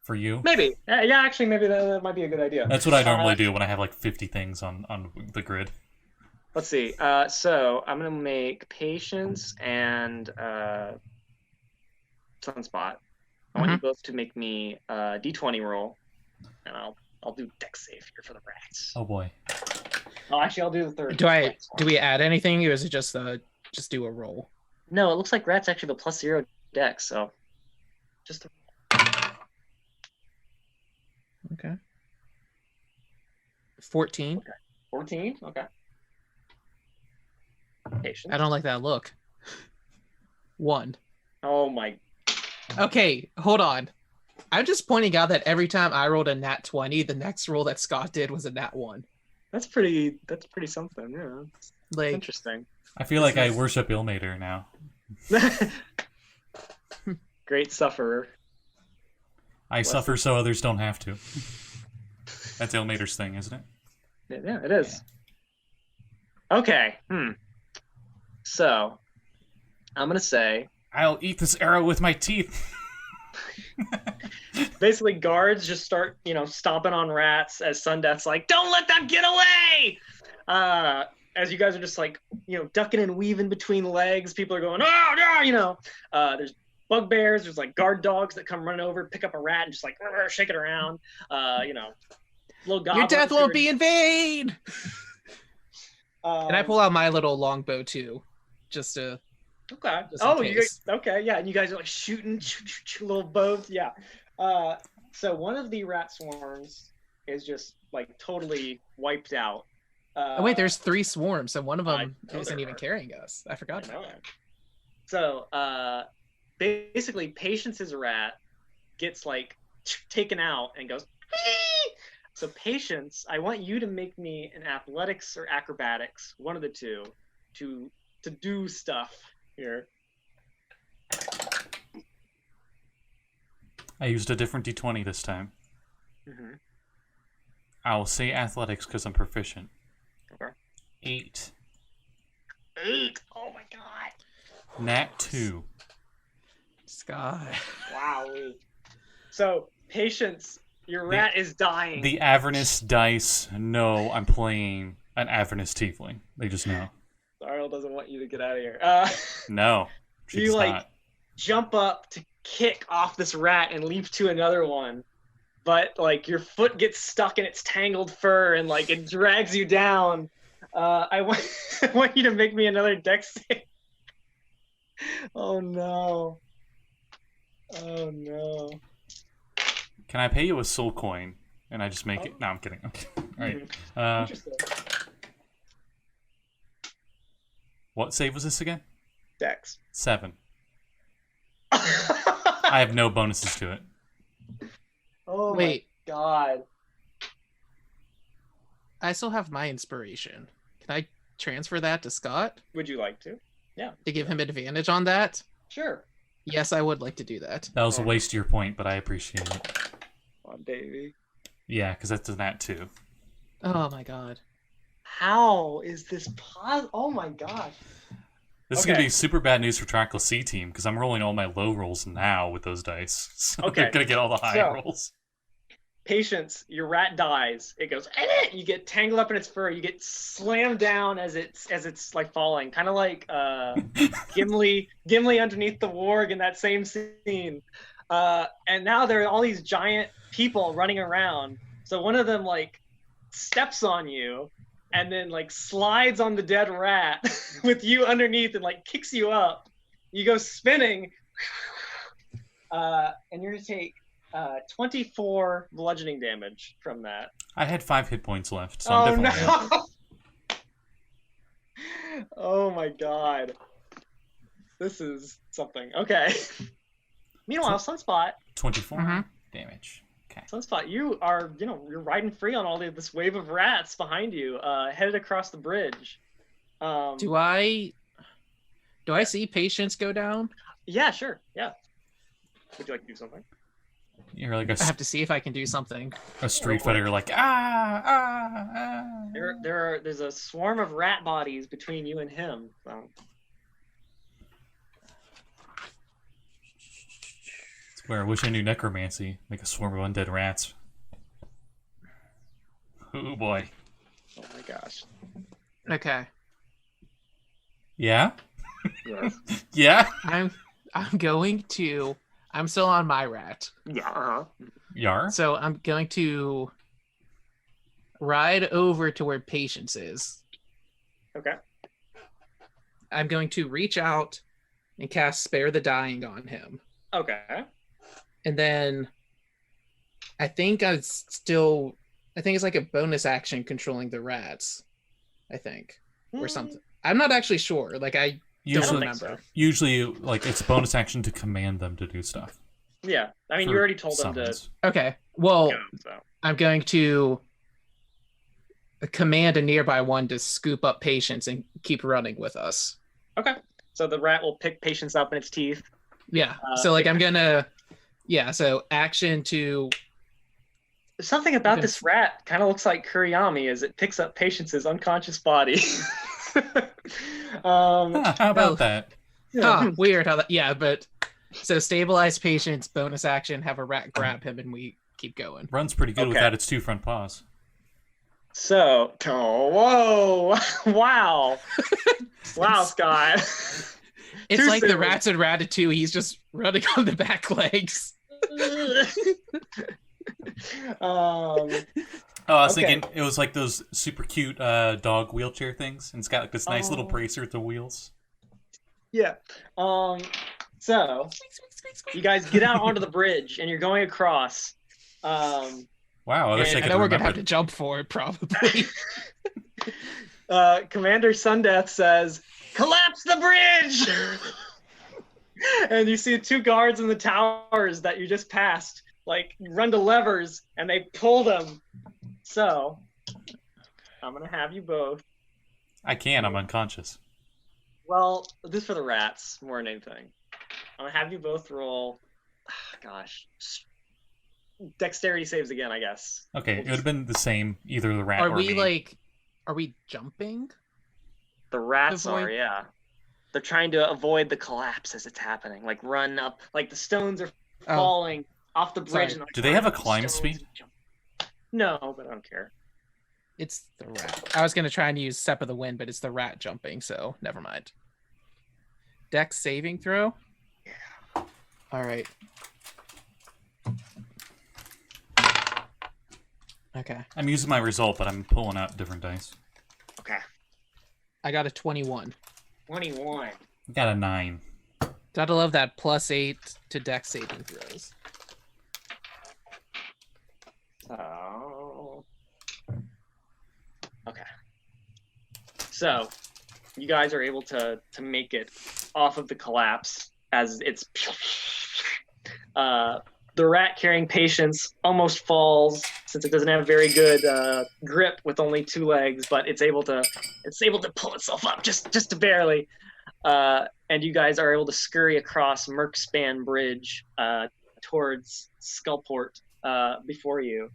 for you? Maybe. Yeah, actually, maybe that might be a good idea. That's what I normally do when I have like 50 things on the grid. Let's see. So I'm gonna make Patience and Sunspot. I want you both to make me a D20 roll, and I'll do dex save here for the rats. Oh boy. Oh, actually, I'll do the third. Do we add anything, or is it just do a roll? No, it looks like rats actually have a +0 dex, so just. Okay. 14. Okay. 14. Okay. Patience. I don't like that look. 1. Oh my. Okay, hold on. I'm just pointing out that every time I rolled a nat 20, the next roll that Scott did was a nat 1. That's pretty something, yeah. Like, interesting. I feel like I worship Ilmater now. Great sufferer. I suffer so others don't have to. That's Ilmater's thing, isn't it? Yeah, it is. Yeah. Okay. So, I'm gonna say, I'll eat this arrow with my teeth. Basically, guards just start, stomping on rats as Sundeath's like, don't let them get away! As you guys are just like, ducking and weaving between legs, people are going, oh, no, there's bugbears, there's like guard dogs that come running over, pick up a rat and just like, shake it around, little goblins. Your death won't be in vain! And I pull out my little longbow too, just to... Okay. Okay, yeah, and you guys are like shooting little bows, yeah. So one of the rat swarms is just like totally wiped out. Oh wait, there's 3 swarms, and one of them isn't even carrying us. I forgot about that. So basically, Patience's rat gets like taken out and goes. Wee! So Patience, I want you to make me an athletics or acrobatics, one of the two, to do stuff here. I used a different D20 this time. I will say athletics because I'm proficient. Okay. 8. 8. Oh my god. Nat 2. God. Wow. So, Patience, your rat is dying. The Avernus dice know I'm playing an Avernus tiefling. They just know. Darl doesn't want you to get out of here. No, she you does like not. jump up to kick off this rat and leap to another one, but like your foot gets stuck in its tangled fur and like it drags you down. I want I want you to make me another dex save. Oh no. Oh no. Can I pay you a soul coin and I just make it? No, I'm kidding. Okay. All right. Interesting. What save was this again? Dex. 7. I have no bonuses to it. Oh Wait. my god. I still have my inspiration. Can I transfer that to Scott Would you like to? to give him advantage on that? Sure. Yes, I would like to do that. That was a waste of your point, but I appreciate it. Come on, baby. Yeah, because that's that too. Oh my god. How is this possible? Oh my gosh. This is Okay. going to be super bad news for Trackle C team because I'm rolling all my low rolls now with those dice. So Okay. they're going to get all the high So- rolls. Patience, your rat dies. It goes, you get tangled up in its fur. You get slammed down as it's like falling, kind of like Gimli underneath the warg in that same scene. And now there are all these giant people running around. So one of them like steps on you, and then like slides on the dead rat with you underneath and like kicks you up. You go spinning, and you're gonna take 24 bludgeoning damage from that. I had 5 hit points left, so I'm definitely dead. no! Oh my god. This is something. Okay. Meanwhile, Sunspot, 24 Mhm. damage. Okay. Sunspot, you are, you're riding free on all this wave of rats behind you, headed across the bridge. Do I see Patience go down? Yeah, sure. Yeah. Would you like to do something? You're like I have to see if I can do something. a street fighter. You're like, ah. There's a swarm of rat bodies between you and him. So. It's where I wish I knew necromancy. Make a swarm of undead rats. Oh boy. Oh my gosh. Okay. Yeah? Yes. Yeah? I'm still on my rat. Yeah. Uh-huh. Yar? So I'm going to ride over to where Patience is. Okay. I'm going to reach out and cast Spare the Dying on him. Okay. And then I think it's like a bonus action controlling the rats. I think. Or something. I'm not actually sure. Like I don't Usually, remember. usually, like, it's a bonus action to command them to do stuff. Yeah. I mean, For you already told them summons. Okay. Well, to go, so. I'm going to command a nearby one to scoop up Patience and keep running with us. Okay. So the rat will pick Patience up in its teeth. Yeah. So like I'm gonna so action to Something about Okay. this rat kind of looks like Kurayami as it picks up Patience's unconscious body. Huh, how about that? weird how that but so stabilize Patience, bonus action, have a rat grab him and we keep going. Runs pretty good Okay. without its 2 front paws. So, whoa, wow, wow, Scott. It's Too like the soon. rats in Ratatouille, he's just running on the back legs. Oh, I was Okay. thinking it was like those super cute dog wheelchair things, and it's got like this nice little Oh. bracer with the wheels. Yeah. So you guys get out onto the bridge and you're going across. Wow, I wish And I I could know we're gonna have remember. to jump for it probably. Commander Sundeath says, "Collapse the bridge!" And you see 2 guards in the towers that you just passed, like run to levers, and they pull them. So I'm gonna have you both. I can. I'm unconscious. Well, this is for the rats more than anything. I'm gonna have you both roll. Gosh, dexterity saves again, I guess. Okay, it would have been the same either the rat Are or we me. are we jumping? The rats Avoid- are, yeah. they're trying to avoid the collapse as it's happening. Like run up, like the stones are falling off the bridge. Sorry. And they're, like, Do they have a running up the climb stones speed? and jump. No, but I don't care. It's the rat. I was gonna try and use Step of the Wind, but it's the rat jumping, so never mind. Dex saving throw? Yeah. Alright. Okay. I'm using my result, but I'm pulling out different dice. Okay. I got a 21. 21. I got a 9. Gotta love that +8 to Dex saving throws. So, okay. So, you guys are able to make it off of the collapse as it's the rat carrying Patience almost falls since it doesn't have very good grip with only 2 legs, but it's able to pull itself up just barely. And you guys are able to scurry across Merkspan Bridge towards Skullport before you.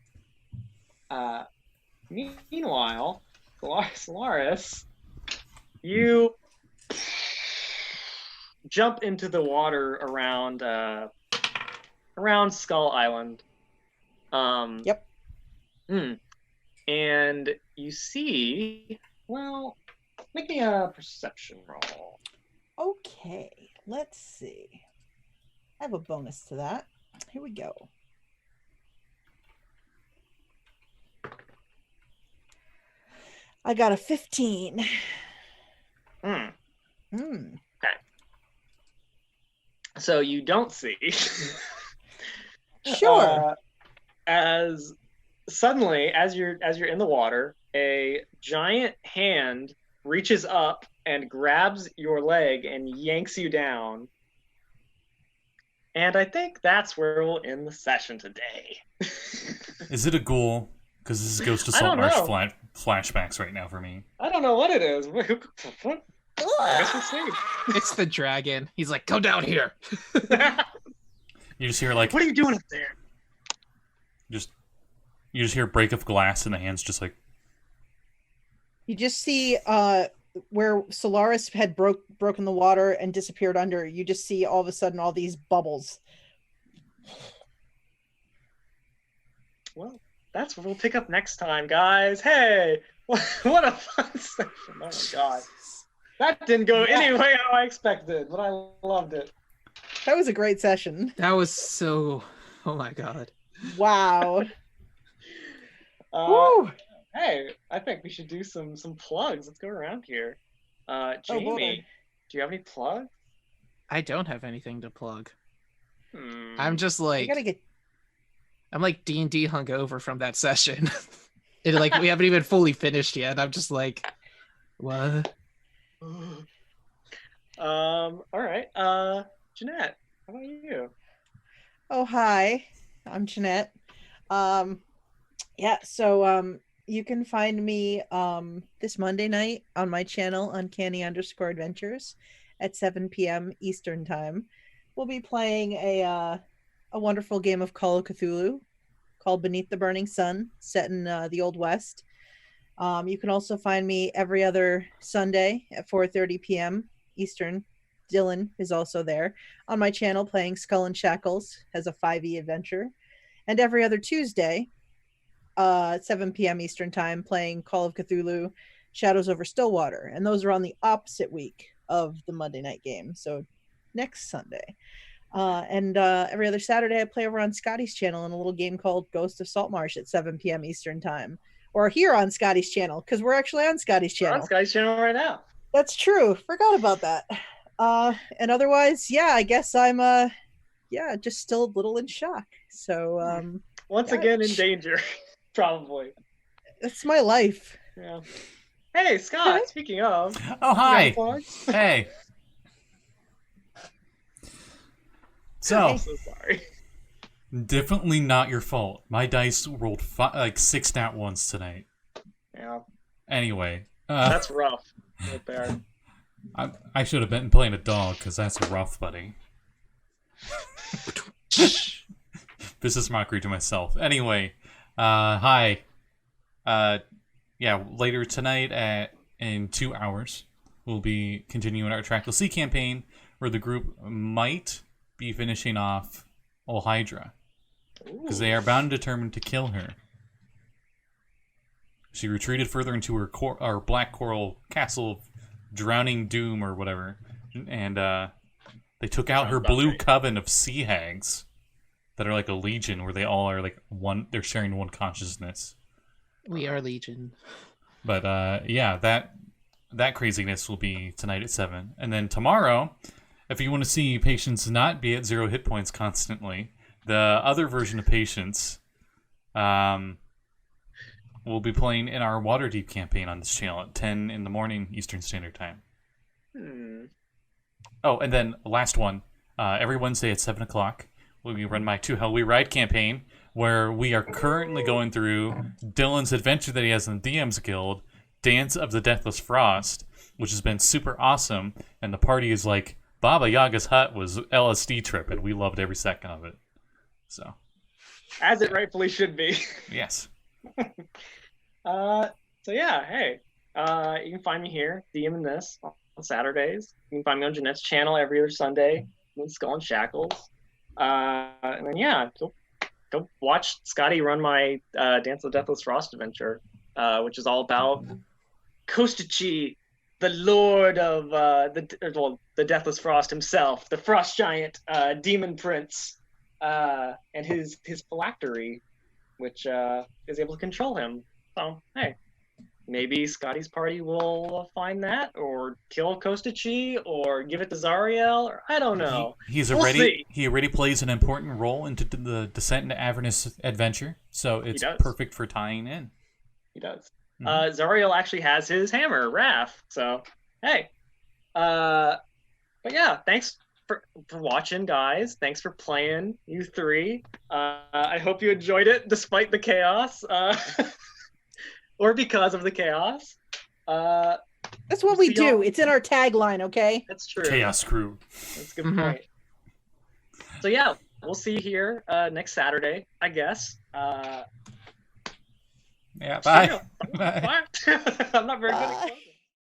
Meanwhile, Solaris, you jump into the water around Skull Island. Yep. And you see, well, make me a perception roll. Okay, let's see. I have a bonus to that. Here we go. I got a 15. Hmm. Hmm. So you don't see. Sure. As suddenly, as you're in the water, a giant hand reaches up and grabs your leg and yanks you down. And I think that's where we'll end the session today. Is it a ghoul? Because this is Ghost of I don't Saltmarsh know. flashbacks right now for me. I don't know what it is. I guess we'll see. It's the dragon. He's like, go down here. You just hear like What are you doing up there? you just hear a break of glass and the hand's just like You just see where Solaris had broken the water and disappeared under. You just see all of a sudden all these bubbles. Well, that's what we'll pick up next time, guys. Hey, what a fun session. Oh my god. That didn't go any way how I expected, but I loved it. That was a great session. That was so... Oh my god. Wow. Woo! Hey, I think we should do some plugs. Let's go around here. Jamey, do you have any plugs? I don't have anything to plug. Hmm. I'm just You like... gotta get. I'm like D&D hungover from that session. Like, we haven't even fully finished yet. I'm just like, what? All right. Jeanette, how about you? Oh, hi. I'm Jeanette. Yeah, so you can find me this Monday night on my channel, Uncanny_Adventures, at 7 p.m. Eastern Time. We'll be playing a wonderful game of Call of Cthulhu called Beneath the Burning Sun, set in the Old West. You can also find me every other Sunday at 4:30 p.m. Eastern. Dylan is also there on my channel playing Skull and Shackles as a 5e adventure. And every other Tuesday at 7 p.m. Eastern Time playing Call of Cthulhu Shadows over Stillwater. And those are on the opposite week of the Monday night game. So next Sunday. And every other Saturday I play over on Scotty's channel in a little game called Ghost of Saltmarsh at 7 p.m. Eastern Time. Or here on Scotty's channel, because we're actually on Scotty's channel. We're on Scotty's channel right now. That's true. Forgot about that. And otherwise, yeah, I guess I'm just still a little in shock. So once again in danger, probably. That's my life. Yeah. Hey, Scott, speaking of. Oh, hi. Plugs? Hey. So, I'm so sorry. definitely not your fault. My dice rolled 6 nat ones tonight. Yeah. Anyway. That's rough. Right there. I should have been playing a dog, because that's rough, buddy. Business mockery to myself. Anyway, hi. Yeah, later tonight in 2 hours, we'll be continuing our Track the Sea campaign, where the group might be finishing off Hydra, because they are bound and determined to kill her. She retreated further into her black coral castle of drowning doom or whatever, and they took out her blue coven of sea hags that are like a legion, where they all are like one. They're sharing one consciousness. We are Legion. But yeah, that craziness will be tonight at 7, and then tomorrow, if you want to see Patience not be at 0 hit points constantly, the other version of Patience, we'll be playing in our Waterdeep campaign on this channel at 10 in the morning Eastern Standard Time. Oh, and then last one, every Wednesday at 7 o'clock, we run my To Hell We Ride campaign, where we are currently going through Dylan's adventure that he has in the DM's Guild, Dance of the Deathless Frost, which has been super awesome, and the party is like, Baba Yaga's hut was LSD trip, and we loved every second of it. So, as it rightfully should be. Yes. So yeah, hey, you can find me here, DMing this on Saturdays. You can find me on Jeanette's channel every other Sunday, in Skull and Shackles. And then yeah, go watch Scotty run my Dance of the Deathless Frost adventure, which is all about Kostichi, the lord of the Deathless Frost himself, the frost giant, demon prince, and his phylactery, which is able to control him. So hey, maybe Scotty's party will find that, or kill Kostichi, or give it to Zariel, or I don't know. He already plays an important role into the Descent into Avernus adventure, so it's perfect for tying in. He does. Zariel actually has his hammer, Raph. So hey, but yeah, thanks for watching, guys. Thanks for playing, you three. I hope you enjoyed it despite the chaos, or because of the chaos. That's what we do. It's in our tagline, okay? That's true. Chaos Crew. That's a good point. So yeah, we'll see you here next Saturday, I guess. Yeah, bye. Bye. I'm not very good at closing.